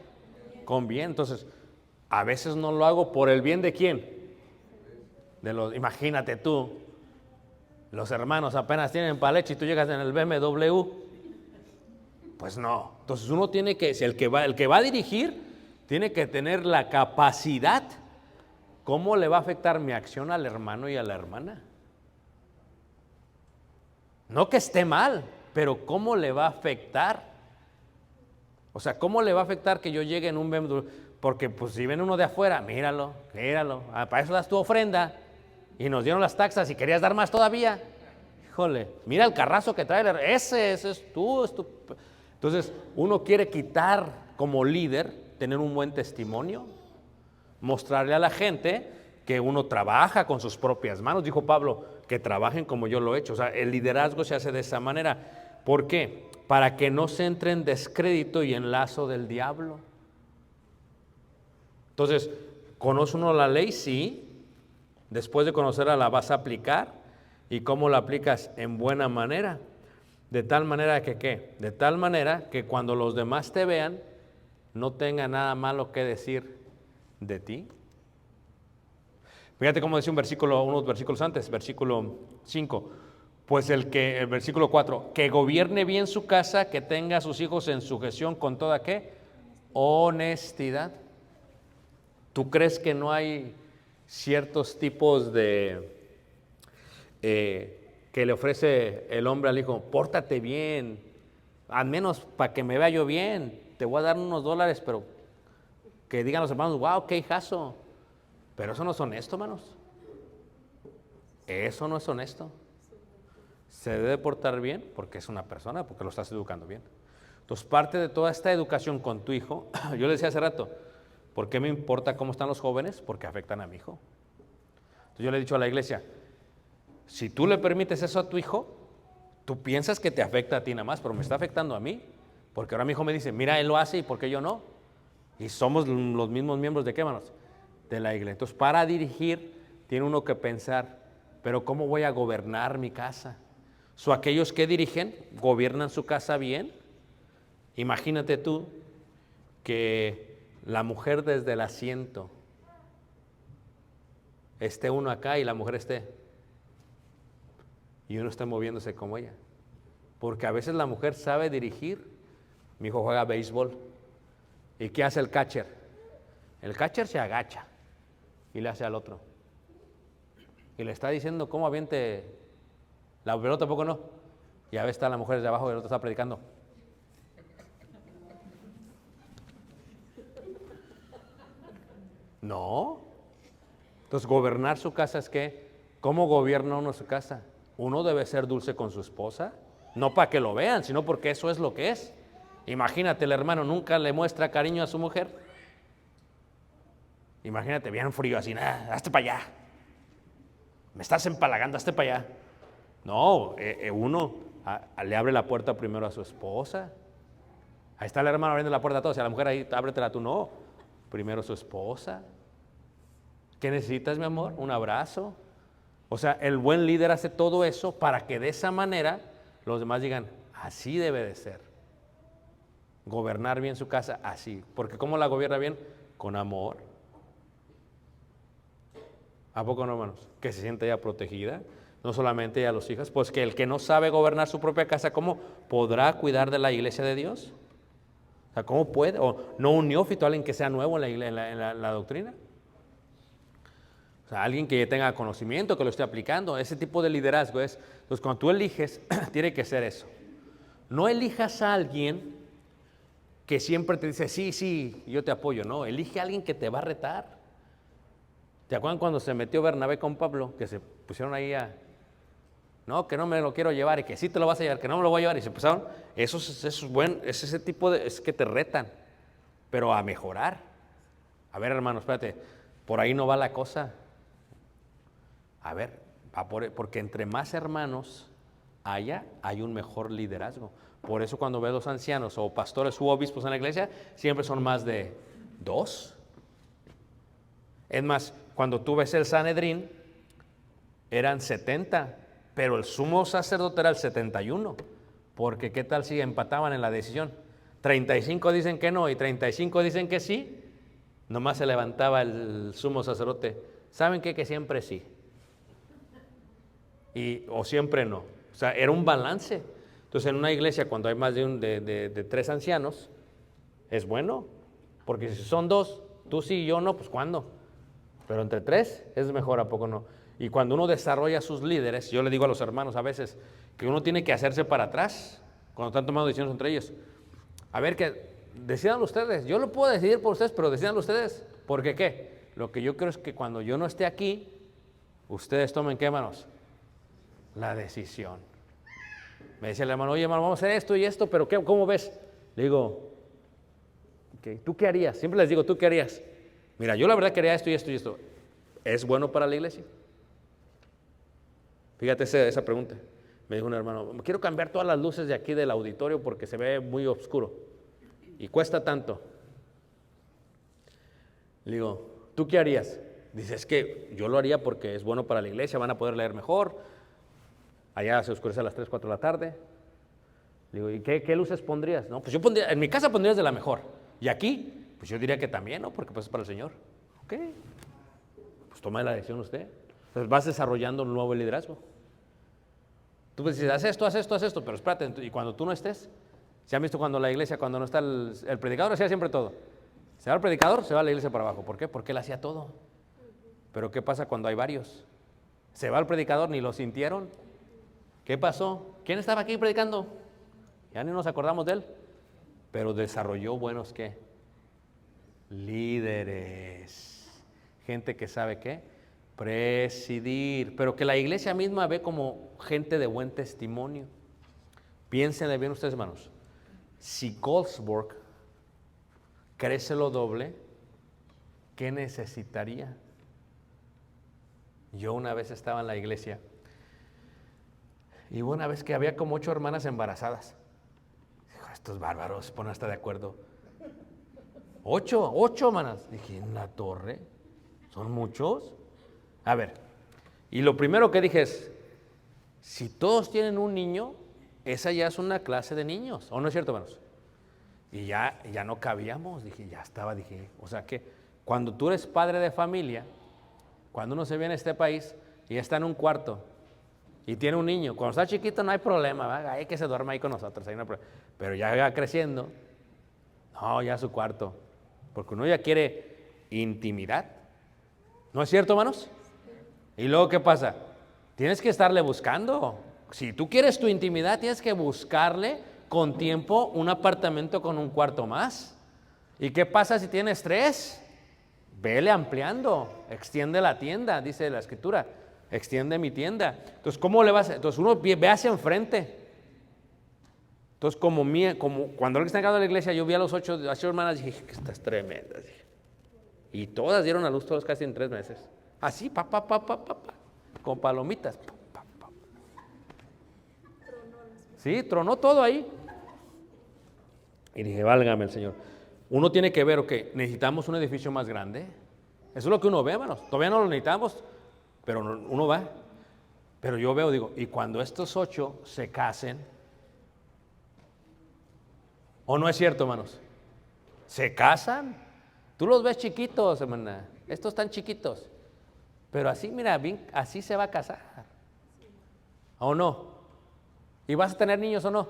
Conviene. Entonces, a veces no lo hago por el bien de ¿quién? Imagínate tú, los hermanos apenas tienen para leche y tú llegas en el BMW. Pues no. Entonces uno tiene que, si el que va a dirigir, tiene que tener la capacidad. ¿Cómo le va a afectar mi acción al hermano y a la hermana? No que esté mal, pero ¿cómo le va a afectar? O sea, ¿cómo le va a afectar que yo llegue en un BMW? Porque pues si ven uno de afuera, míralo, para eso das tu ofrenda y nos dieron las taxas y querías dar más todavía. Híjole, mira el carrazo que trae, ese es tú. Entonces, uno quiere quitar como líder, tener un buen testimonio, mostrarle a la gente que uno trabaja con sus propias manos. Dijo Pablo, que trabajen como yo lo he hecho. O sea, el liderazgo se hace de esa manera. ¿Por qué? Para que no se entre en descrédito y en lazo del diablo. Entonces, ¿conoce uno la ley? Sí. Después de conocerla, la vas a aplicar. ¿Y cómo la aplicas? En buena manera. De tal manera que, ¿qué? De tal manera que cuando los demás te vean, no tengan nada malo que decir de ti. Fíjate cómo dice un versículo, unos versículos antes, versículo 5. Pues el versículo 4, que gobierne bien su casa, que tenga a sus hijos en sujeción con toda, ¿qué? Honestidad. ¿Tú crees que no hay ciertos tipos de que le ofrece el hombre al hijo? Pórtate bien, al menos para que me vea yo bien, te voy a dar unos dólares, pero que digan los hermanos, wow, qué hijazo. Pero eso no es honesto, hermanos. Eso no es honesto. Se debe portar bien porque es una persona, porque lo estás educando bien. Entonces, parte de toda esta educación con tu hijo, yo le decía hace rato, ¿por qué me importa cómo están los jóvenes? Porque afectan a mi hijo. Entonces, yo le he dicho a la iglesia, si tú le permites eso a tu hijo, tú piensas que te afecta a ti nada más, pero me está afectando a mí, porque ahora mi hijo me dice, mira, él lo hace y ¿por qué yo no? Y somos los mismos miembros de qué, hermanos? De la iglesia. Entonces, para dirigir, tiene uno que pensar, pero ¿cómo voy a gobernar mi casa? Aquellos que dirigen, gobiernan su casa bien. Imagínate tú que la mujer desde el asiento esté uno acá y la mujer esté, y uno esté moviéndose como ella. Porque a veces la mujer sabe dirigir. Mi hijo juega béisbol. ¿Y qué hace el catcher? El catcher se agacha y le hace al otro. Y le está diciendo cómo aviente la pelota, tampoco no. Y a veces está la mujer desde abajo y el otro está predicando. No. Entonces, gobernar su casa es que, ¿cómo gobierna uno su casa? Uno debe ser dulce con su esposa, no para que lo vean, sino porque eso es lo que es. Imagínate, el hermano nunca le muestra cariño a su mujer. Imagínate, bien frío, así, nada, hazte para allá. Me estás empalagando, hazte para allá. No, uno le abre la puerta primero a su esposa. Ahí está el hermano abriendo la puerta a todos. Y a la mujer ahí, ábretela tú, no. Primero su esposa. ¿Qué necesitas, mi amor? Un abrazo. O sea, el buen líder hace todo eso para que de esa manera los demás digan, así debe de ser. Gobernar bien su casa, así. Porque ¿cómo la gobierna bien? Con amor. ¿A poco no, hermanos? Que se sienta ella protegida. No solamente a los hijos, pues que el que no sabe gobernar su propia casa, ¿cómo podrá cuidar de la iglesia de Dios? O sea, ¿cómo puede? O no un neófito, alguien que sea nuevo en la doctrina. O sea, alguien que tenga conocimiento, que lo esté aplicando. Ese tipo de liderazgo es, entonces cuando tú eliges, tiene que ser eso. No elijas a alguien que siempre te dice, sí, sí, yo te apoyo. No, elige a alguien que te va a retar. ¿Te acuerdan cuando se metió Bernabé con Pablo? Que se pusieron ahí no, que no me lo quiero llevar y que sí te lo vas a llevar, que no me lo voy a llevar. Y se empezaron, eso es bueno, es ese tipo de, es que te retan, pero a mejorar. A ver, hermano, espérate, por ahí no va la cosa. A ver, porque entre más hermanos hay un mejor liderazgo. Por eso cuando ves los ancianos o pastores u obispos en la iglesia, siempre son más de 2. Es más, cuando tú ves el Sanedrín, eran 70, pero el sumo sacerdote era el 71, porque ¿qué tal si empataban en la decisión? 35 dicen que no y 35 dicen que sí, nomás se levantaba el sumo sacerdote. ¿Saben qué? Que siempre sí. O siempre no. O sea, era un balance. Entonces, en una iglesia, cuando hay más de 3 ancianos, es bueno, porque si son 2, tú sí y yo no, pues ¿cuándo? Pero entre 3 es mejor, ¿a poco no? Y cuando uno desarrolla a sus líderes, yo le digo a los hermanos a veces que uno tiene que hacerse para atrás cuando están tomando decisiones entre ellos. A ver, que decidan ustedes. Yo lo puedo decidir por ustedes, pero decidan ustedes. ¿Por qué? Lo que yo creo es que cuando yo no esté aquí, ustedes tomen, ¿qué, hermanos? La decisión. Me decía el hermano, oye, hermano, vamos a hacer esto y esto, pero ¿cómo ves? Le digo, okay, ¿tú qué harías? Siempre les digo, ¿tú qué harías? Mira, yo la verdad quería esto y esto y esto. ¿Es bueno para la iglesia? Fíjate esa pregunta. Me dijo un hermano, quiero cambiar todas las luces de aquí del auditorio porque se ve muy oscuro y cuesta tanto. Le digo, ¿tú qué harías? Dice, es que yo lo haría porque es bueno para la iglesia, van a poder leer mejor. Allá se oscurece a las 3, 4 de la tarde. Le digo, ¿y qué luces pondrías? No, pues yo pondría, en mi casa pondrías de la mejor. Y aquí, pues yo diría que también, ¿no? Porque pues es para el Señor. Ok, pues toma la decisión usted. Entonces vas desarrollando un nuevo liderazgo. Tú pues dices, haz esto, pero espérate, y cuando tú no estés, ¿se han visto cuando la iglesia, cuando no está el predicador, hacía siempre todo? Se va el predicador, se va la iglesia para abajo. ¿Por qué? Porque él hacía todo. Pero ¿qué pasa cuando hay varios? Se va el predicador, ni lo sintieron. ¿Qué pasó? ¿Quién estaba aquí predicando? Ya ni nos acordamos de él. Pero desarrolló buenos, ¿qué? Líderes. Gente que sabe, ¿qué? Presidir. Pero que la iglesia misma ve como gente de buen testimonio. Piénsenle bien ustedes, hermanos. Si Goldsburg crece lo doble, ¿qué necesitaría? Yo una vez estaba en la iglesia y una vez que había como 8 hermanas embarazadas. Dijo, estos bárbaros, ponen hasta de acuerdo. 8 hermanas. Dije, ¿en la torre? ¿Son muchos? A ver, y lo primero que dije es, si todos tienen un niño, esa ya es una clase de niños, ¿o no es cierto, hermanos? Y ya no cabíamos, dije, o sea que cuando tú eres padre de familia, cuando uno se viene a este país y está en un cuarto y tiene un niño, cuando está chiquito no hay problema, ¿verdad? Hay que se duerma ahí con nosotros, ahí no hay problema. Pero ya va creciendo, no, ya su cuarto, porque uno ya quiere intimidad, ¿no es cierto, hermanos? Y luego, ¿qué pasa? Tienes que estarle buscando. Si tú quieres tu intimidad, tienes que buscarle con tiempo un apartamento con un cuarto más. ¿Y qué pasa si tienes 3? Vele ampliando, extiende la tienda, dice la escritura, extiende mi tienda. Entonces, ¿cómo le vas? Entonces, uno ve hacia enfrente. Entonces, como cuando alguien está llegando a la iglesia, yo vi a las 8 hermanas y dije, que estás tremenda. Dije. Y todas dieron a luz, todas casi en 3 meses. Así, con palomitas. Sí, tronó todo ahí. Y dije, válgame el Señor. Uno tiene que ver, ok, necesitamos un edificio más grande. Eso es lo que uno ve, hermanos. Todavía no lo necesitamos, pero uno va. Pero yo veo, digo, y cuando estos 8 se casen, ¿o no es cierto, hermanos? ¿Se casan? Tú los ves chiquitos, hermana. Estos están chiquitos. Pero así, mira, bien, así se va a casar. ¿O no? ¿Y vas a tener niños o no?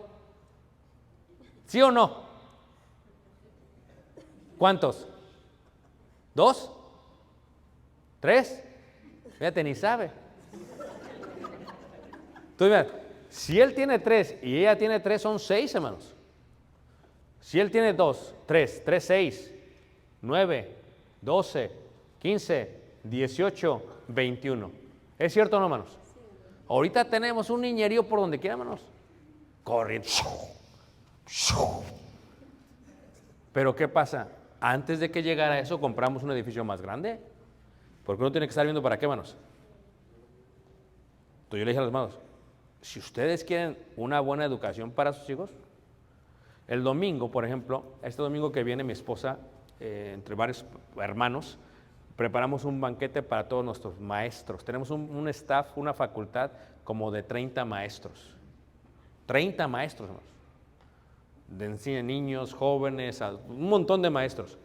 ¿Sí o no? ¿Cuántos? ¿2? ¿3? Fíjate, ni sabe. Entonces, si él tiene 3 y ella tiene 3, son 6, hermanos. Si él tiene 2, 3, 6, 9, 12, 15, 18, 21. ¿Es cierto o no, hermanos? Ahorita tenemos un niñerío por donde quiera, hermanos. Corriendo. Pero ¿qué pasa? Antes de que llegara eso, compramos un edificio más grande. Porque uno tiene que estar viendo para qué, hermanos. Entonces yo le dije a los hermanos, si ustedes quieren una buena educación para sus hijos, el domingo, por ejemplo, este domingo que viene mi esposa, entre varios hermanos, preparamos un banquete para todos nuestros maestros. Tenemos un staff, una facultad como de 30 maestros. 30 maestros, hermanos. De niños, jóvenes, un montón de maestros.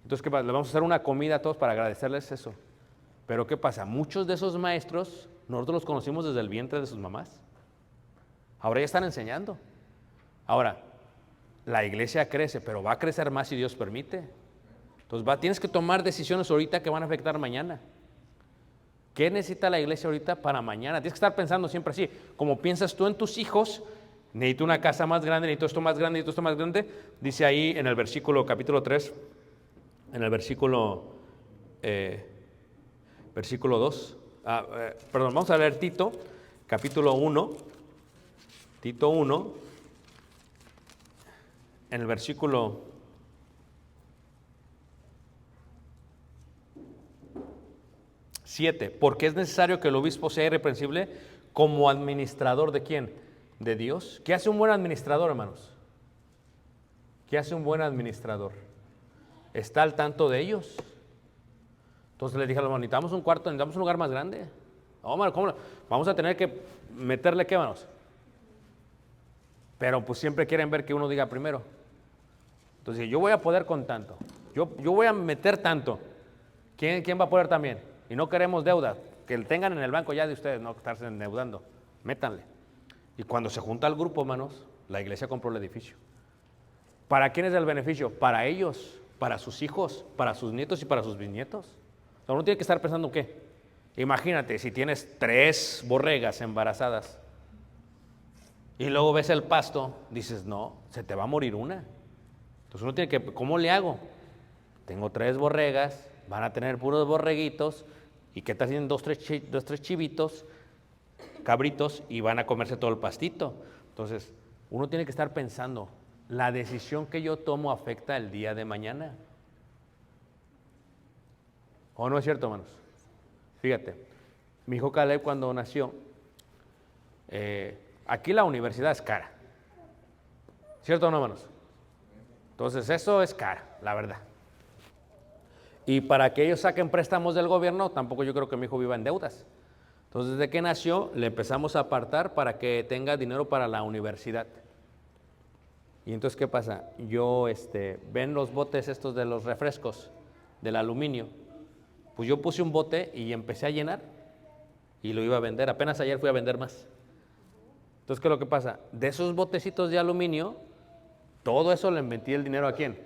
Entonces, ¿qué pasa? Le vamos a hacer una comida a todos para agradecerles eso. Pero ¿qué pasa? Muchos de esos maestros, nosotros los conocimos desde el vientre de sus mamás. Ahora ya están enseñando. Ahora, la iglesia crece, pero va a crecer más si Dios permite. Entonces, tienes que tomar decisiones ahorita que van a afectar mañana. ¿Qué necesita la iglesia ahorita para mañana? Tienes que estar pensando siempre así. Como piensas tú en tus hijos, necesito una casa más grande, necesito esto más grande, necesito esto más grande. Dice ahí en el versículo, capítulo 3, en el versículo 2. Perdón, vamos a leer Tito, capítulo 1. Tito 1, en el versículo 7. Porque es necesario que el obispo sea irreprensible como administrador ¿de quién? De Dios. ¿Qué hace un buen administrador, hermanos? ¿Qué hace un buen administrador? Está al tanto de ellos. Entonces le dije a los hermanos, necesitamos un cuarto, necesitamos un lugar más grande. No, hermano, ¿cómo no? Vamos a tener que meterle qué, hermanos. Pero pues siempre quieren ver que uno diga primero. Entonces yo voy a poder con tanto. Yo voy a meter tanto. ¿Quién va a poder también? Y no queremos deuda. Que lo tengan en el banco ya de ustedes, no estarse endeudando. Métanle. Y cuando se junta el grupo, hermanos, la iglesia compró el edificio. ¿Para quién es el beneficio? Para ellos, para sus hijos, para sus nietos y para sus bisnietos. O sea, uno tiene que estar pensando ¿qué? Imagínate, si tienes 3 borregas embarazadas y luego ves el pasto, dices, no, se te va a morir una. Entonces uno tiene que, ¿cómo le hago? Tengo 3 borregas, van a tener puros borreguitos, ¿y qué tal si tienen 2, 3 chivitos, cabritos, y van a comerse todo el pastito? Entonces, uno tiene que estar pensando, la decisión que yo tomo afecta el día de mañana. ¿O no es cierto, hermanos? Fíjate, mi hijo Caleb cuando nació, aquí la universidad es cara. ¿Cierto o no, hermanos? Entonces eso es cara, la verdad. Y para que ellos saquen préstamos del gobierno, tampoco yo creo que mi hijo viva en deudas. Entonces desde que nació le empezamos a apartar para que tenga dinero para la universidad. Y entonces ¿qué pasa? Yo, ven los botes estos de los refrescos, del aluminio. Pues yo puse un bote y empecé a llenar y lo iba a vender. Apenas ayer fui a vender más. Entonces, ¿qué es lo que pasa? De esos botecitos de aluminio, todo eso le metí el dinero ¿a quién?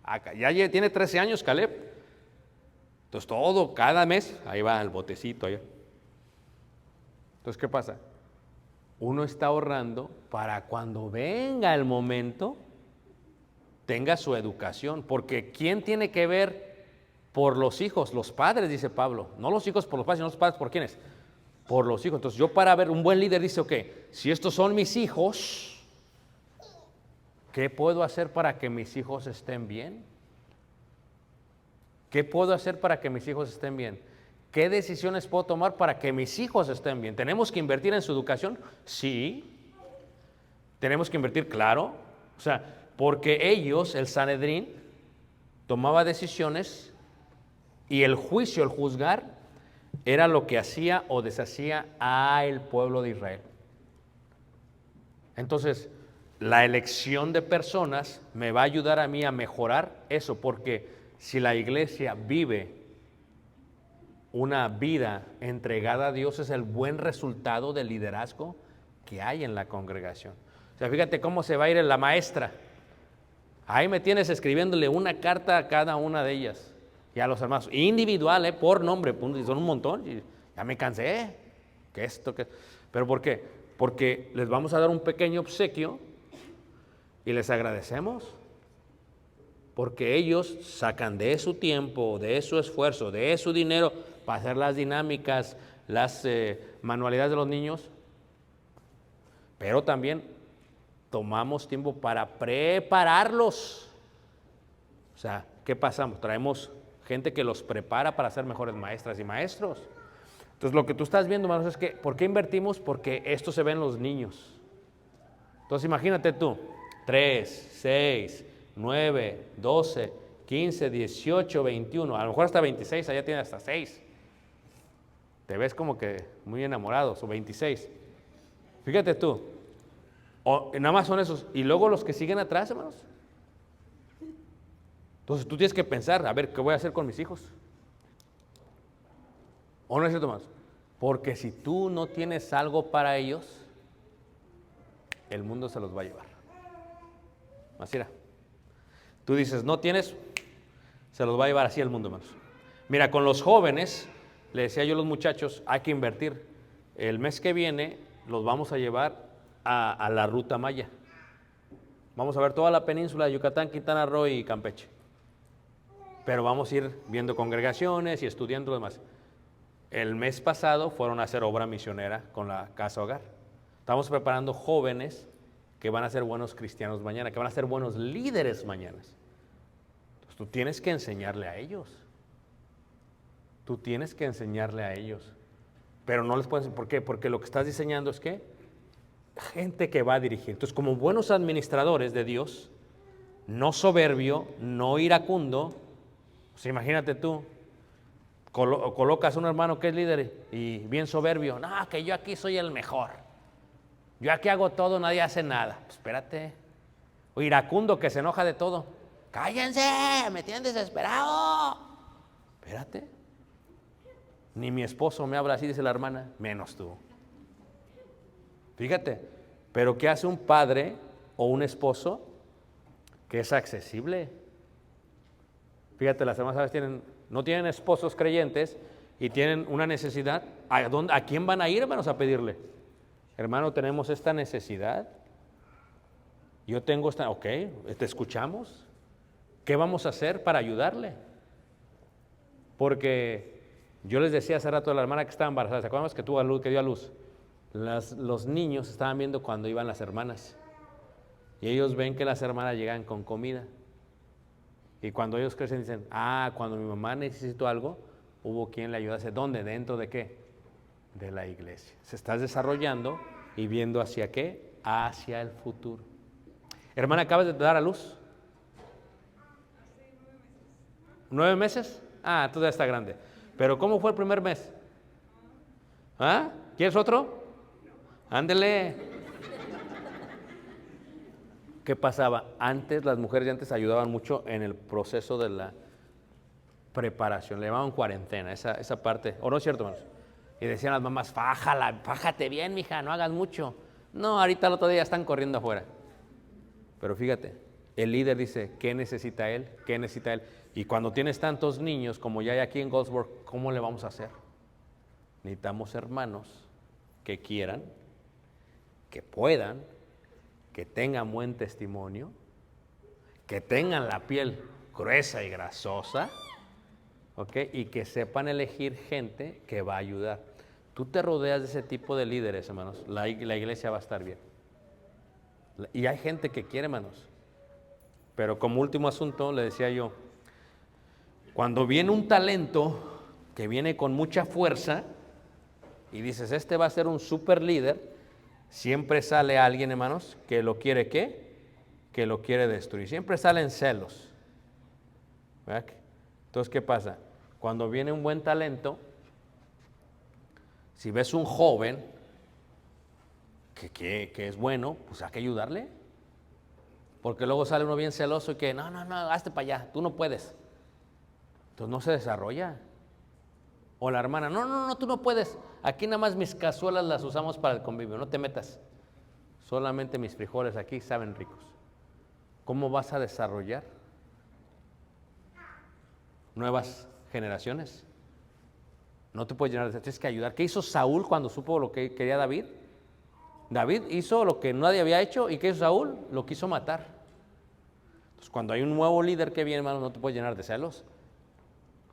Acá. Ya tiene 13 años Caleb. Entonces, todo, cada mes, ahí va el botecito. Allá. Entonces, ¿qué pasa? Uno está ahorrando para cuando venga el momento, tenga su educación. Porque ¿quién tiene que ver por los hijos? Los padres, dice Pablo. No los hijos por los padres, sino los padres por quiénes. Por los hijos. Entonces yo para ver, un buen líder dice, ok, si estos son mis hijos, ¿qué puedo hacer para que mis hijos estén bien? ¿Qué puedo hacer para que mis hijos estén bien? ¿Qué decisiones puedo tomar para que mis hijos estén bien? ¿Tenemos que invertir en su educación? Sí. ¿Tenemos que invertir? Claro. O sea, porque ellos, el Sanedrín, tomaba decisiones y el juicio, el juzgar, era lo que hacía o deshacía al pueblo de Israel. Entonces, la elección de personas me va a ayudar a mí a mejorar eso, porque si la iglesia vive una vida entregada a Dios, es el buen resultado del liderazgo que hay en la congregación. O sea, fíjate cómo se va a ir la maestra. Ahí me tienes escribiéndole una carta a cada una de ellas. Y a los hermanos, individual, por nombre, son un montón, y ya me cansé, que esto, que... ¿Pero por qué? Porque les vamos a dar un pequeño obsequio y les agradecemos, porque ellos sacan de su tiempo, de su esfuerzo, de su dinero, para hacer las dinámicas, las manualidades de los niños, pero también tomamos tiempo para prepararlos. O sea, ¿qué pasamos? Traemos gente que los prepara para ser mejores maestras y maestros. Entonces, lo que tú estás viendo, hermanos, es que, ¿por qué invertimos? Porque esto se ve en los niños. Entonces, imagínate tú, 3, 6, 9, 12, 15, 18, 21, a lo mejor hasta 26, allá tiene hasta 6. Te ves como que muy enamorados, o 26. Fíjate tú, nada más son esos. Y luego los que siguen atrás, hermanos. Entonces tú tienes que pensar, a ver, ¿qué voy a hacer con mis hijos? ¿O no es cierto, más? Porque si tú no tienes algo para ellos, el mundo se los va a llevar. Así era. Tú dices, no tienes, se los va a llevar así el mundo, hermanos. Mira, con los jóvenes, le decía yo a los muchachos, hay que invertir. El mes que viene los vamos a llevar a la ruta Maya. Vamos a ver toda la península de Yucatán, Quintana Roo y Campeche. Pero vamos a ir viendo congregaciones y estudiando demás. El mes pasado fueron a hacer obra misionera con la Casa Hogar. Estamos preparando jóvenes que van a ser buenos cristianos mañana, que van a ser buenos líderes mañana. Entonces tú tienes que enseñarle a ellos. Tú tienes que enseñarle a ellos. Pero no les puedes, ¿por qué? Porque lo que estás diseñando es que gente que va a dirigir. Entonces, como buenos administradores de Dios, no soberbio, no iracundo, pues imagínate tú, colocas a un hermano que es líder y bien soberbio, no, que yo aquí soy el mejor, yo aquí hago todo, nadie hace nada. Pues espérate. O iracundo, que se enoja de todo, cállense, me tienen desesperado. Espérate. Ni mi esposo me habla así, dice la hermana, menos tú. Fíjate, pero ¿qué hace un padre o un esposo que es accesible? Fíjate, las hermanas a veces no tienen esposos creyentes y tienen una necesidad. ¿A quién van a ir, hermanos, a pedirle? Hermano, tenemos esta necesidad. Yo tengo esta, ok, te escuchamos. ¿Qué vamos a hacer para ayudarle? Porque yo les decía hace rato a la hermana que estaba embarazada, ¿se acuerdan que tuvo a luz, que dio a luz? Los niños estaban viendo cuando iban las hermanas. Y ellos ven que las hermanas llegan con comida. Y cuando ellos crecen dicen, cuando mi mamá necesitó algo, hubo quien le ayudase. ¿Dónde? ¿Dentro de qué? De la iglesia. Se está desarrollando y viendo hacia qué, hacia el futuro. Hermana, ¿acabas de dar a luz? 9 meses. Tú ya está grande. Pero ¿cómo fue el primer mes? ¿Quieres otro? Ándele. ¿Qué pasaba? Antes, las mujeres de antes ayudaban mucho en el proceso de la preparación. Le llamaban cuarentena, esa parte. ¿O no es cierto, hermanos? Y decían las mamás, fájate bien, mija, no hagas mucho. No, ahorita el otro día están corriendo afuera. Pero fíjate, el líder dice, ¿qué necesita él? ¿Qué necesita él? Y cuando tienes tantos niños como ya hay aquí en Goldsboro, ¿cómo le vamos a hacer? Necesitamos hermanos que quieran, que puedan, que tengan buen testimonio, que tengan la piel gruesa y grasosa, ¿ok? Y que sepan elegir gente que va a ayudar. Tú te rodeas de ese tipo de líderes, hermanos, la iglesia va a estar bien. Y hay gente que quiere, hermanos. Pero como último asunto, le decía yo, cuando viene un talento que viene con mucha fuerza y dices, este va a ser un super líder, siempre sale alguien, hermanos, que lo quiere ¿qué? Que lo quiere destruir. Siempre salen celos. ¿Verdad? Entonces, ¿qué pasa? Cuando viene un buen talento, si ves un joven que es bueno, pues hay que ayudarle. Porque luego sale uno bien celoso y que, no, hazte para allá, tú no puedes. Entonces no se desarrolla. O la hermana, no, tú no puedes. Aquí nada más mis cazuelas las usamos para el convivio, no te metas. Solamente mis frijoles aquí saben ricos. ¿Cómo vas a desarrollar nuevas generaciones? No te puedes llenar de... Tienes que ayudar. ¿Qué hizo Saúl cuando supo lo que quería David? David hizo lo que nadie había hecho. ¿Y qué hizo Saúl? Lo quiso matar. Entonces, cuando hay un nuevo líder que viene, hermano, no te puedes llenar de celos.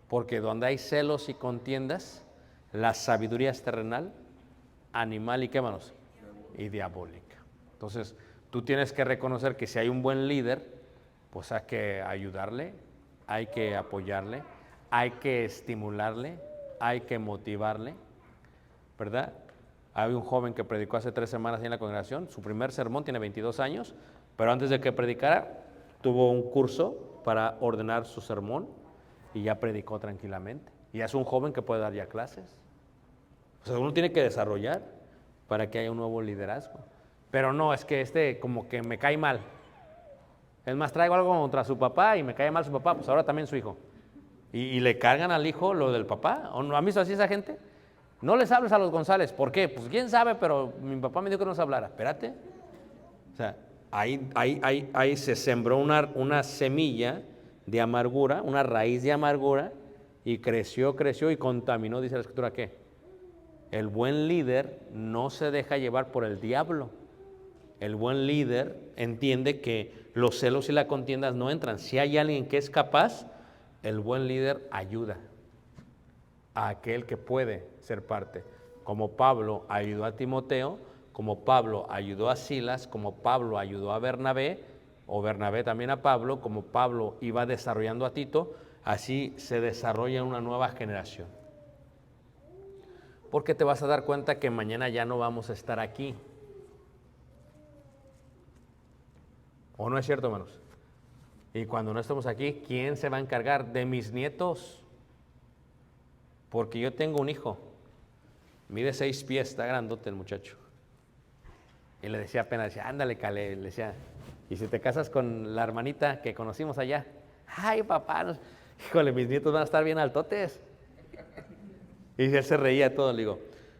Porque donde hay celos y contiendas, la sabiduría es terrenal, animal y qué, hermanos, y diabólica. Entonces, tú tienes que reconocer que si hay un buen líder, pues hay que ayudarle, hay que apoyarle, hay que estimularle, hay que motivarle, ¿verdad? Hay un joven que predicó hace 3 semanas en la congregación, su primer sermón, tiene 22 años, pero antes de que predicara, tuvo un curso para ordenar su sermón y ya predicó tranquilamente. Y es un joven que puede dar ya clases. O sea, uno tiene que desarrollar para que haya un nuevo liderazgo. Pero no, es que como que me cae mal. Es más, traigo algo contra su papá y me cae mal su papá, pues ahora también su hijo. Y le cargan al hijo lo del papá. ¿O no han visto así esa gente? No les hables a los González. ¿Por qué? Pues quién sabe, pero mi papá me dijo que no se hablara. Espérate. O sea, ahí se sembró una semilla de amargura, una raíz de amargura, y creció y contaminó, dice la Escritura, ¿qué? El buen líder no se deja llevar por el diablo. El buen líder entiende que los celos y las contiendas no entran. Si hay alguien que es capaz, el buen líder ayuda a aquel que puede ser parte. Como Pablo ayudó a Timoteo, como Pablo ayudó a Silas, como Pablo ayudó a Bernabé, o Bernabé también a Pablo, como Pablo iba desarrollando a Tito, así se desarrolla una nueva generación. Porque te vas a dar cuenta que mañana ya no vamos a estar aquí. ¿O no es cierto, hermanos? Y cuando no estemos aquí, ¿quién se va a encargar de mis nietos? Porque yo tengo un hijo, mide 6 pies, está grandote el muchacho. Y le decía apenas, decía, ándale, Caleb, le decía, y si te casas con la hermanita que conocimos allá, ay, papá, híjole, mis nietos van a estar bien altotes. Y él se reía todo, le digo,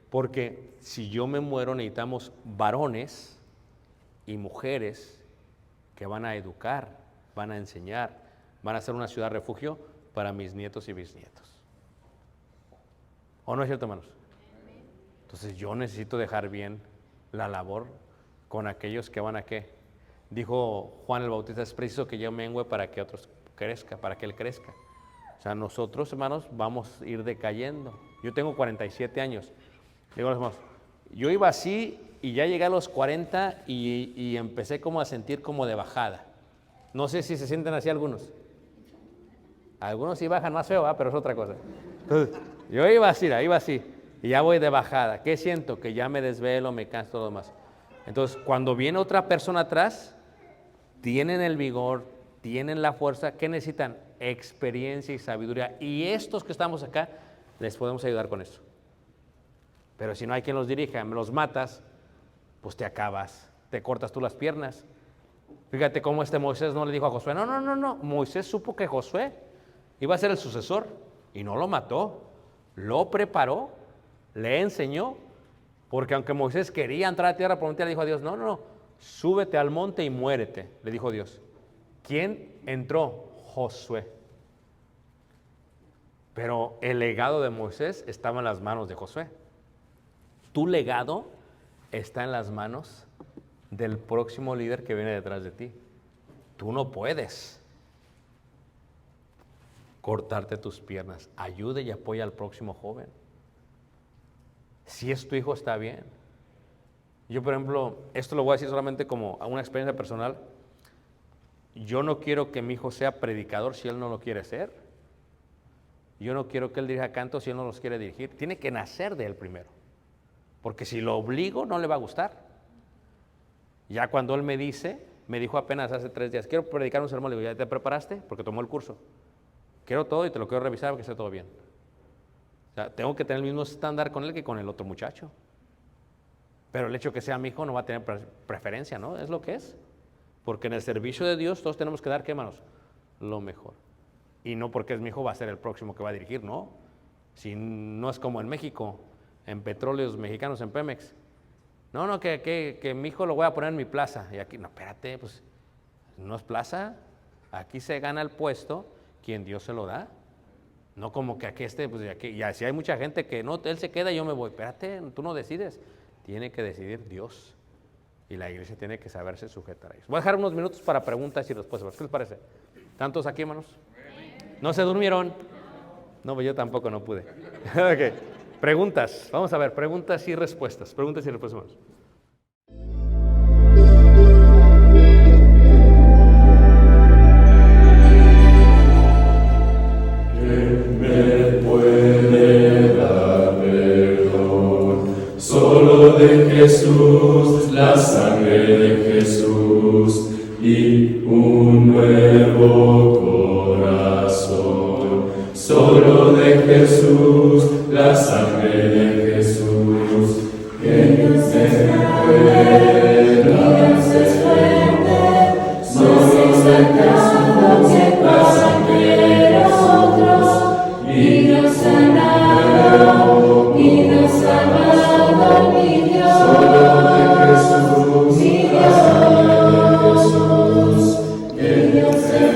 porque si yo me muero necesitamos varones y mujeres que van a educar, van a enseñar, van a ser una ciudad refugio para mis nietos y bisnietos. ¿O no es cierto, hermanos? Entonces yo necesito dejar bien la labor con aquellos que van a qué. Dijo Juan el Bautista, es preciso que yo mengüe para que otros crezca, para que él crezca. O sea, nosotros, hermanos, vamos a ir decayendo. Yo tengo 47 años. Digo, hermanos, yo iba así y ya llegué a los 40 y empecé como a sentir como de bajada. No sé si se sienten así algunos. Algunos sí bajan más feo, pero es otra cosa. Entonces, yo iba así, y ya voy de bajada. ¿Qué siento? Que ya me desvelo, me canso, todo lo demás. Entonces, cuando viene otra persona atrás, tienen el vigor, tienen la fuerza. ¿Qué necesitan? Experiencia y sabiduría. Y estos que estamos acá, les podemos ayudar con eso. Pero si no hay quien los dirija, me los matas, pues te acabas, te cortas tú las piernas. Fíjate cómo Moisés no le dijo a Josué, no. Moisés supo que Josué iba a ser el sucesor y no lo mató, lo preparó, le enseñó, porque aunque Moisés quería entrar a tierra prometida, le dijo a Dios, no, súbete al monte y muérete, le dijo Dios. ¿Quién entró? Josué. Pero el legado de Moisés estaba en las manos de Josué. Tu legado está en las manos del próximo líder que viene detrás de ti. Tú no puedes cortarte tus piernas. Ayude y apoya al próximo joven. Si es tu hijo, está bien. Yo, por ejemplo, esto lo voy a decir solamente como una experiencia personal. Yo no quiero que mi hijo sea predicador si él no lo quiere ser. Yo no quiero que él dirija cantos si él no los quiere dirigir. Tiene que nacer de él primero. Porque si lo obligo, no le va a gustar. Ya cuando él me dijo apenas hace 3 días, quiero predicar un sermón, le digo, ¿ya te preparaste? Porque tomó el curso. Quiero todo y te lo quiero revisar para que esté todo bien. O sea, tengo que tener el mismo estándar con él que con el otro muchacho. Pero el hecho de que sea mi hijo no va a tener preferencia, ¿no? Es lo que es. Porque en el servicio de Dios todos tenemos que dar, ¿qué, hermanos? Lo mejor. Y no porque es mi hijo va a ser el próximo que va a dirigir, ¿no? Si no es como en México, en Petróleos Mexicanos, en Pemex. No, que mi hijo lo voy a poner en mi plaza. Y aquí, no, espérate, pues no es plaza. Aquí se gana el puesto quien Dios se lo da. No como que aquí pues aquí, y así hay mucha gente que no, él se queda y yo me voy. Espérate, tú no decides. Tiene que decidir Dios. Y la iglesia tiene que saberse sujetar a ellos. Voy a dejar unos minutos para preguntas y respuestas. ¿Qué les parece? ¿Tantos aquí, hermanos? ¿No se durmieron? No, pues yo tampoco no pude. Ok. Preguntas. Vamos a ver, preguntas y respuestas. Preguntas y respuestas, hermanos. Solo de Jesús, la sangre de Jesús y un nuevo corazón. Solo de Jesús, la sangre de Jesús, que Dios es fuerte, Dios es fuerte, solo de Jesús, la sangre de nosotros, y Dios sanado, y Dios sanado, mi Dios, solo de Jesús, mi Dios, que Dios es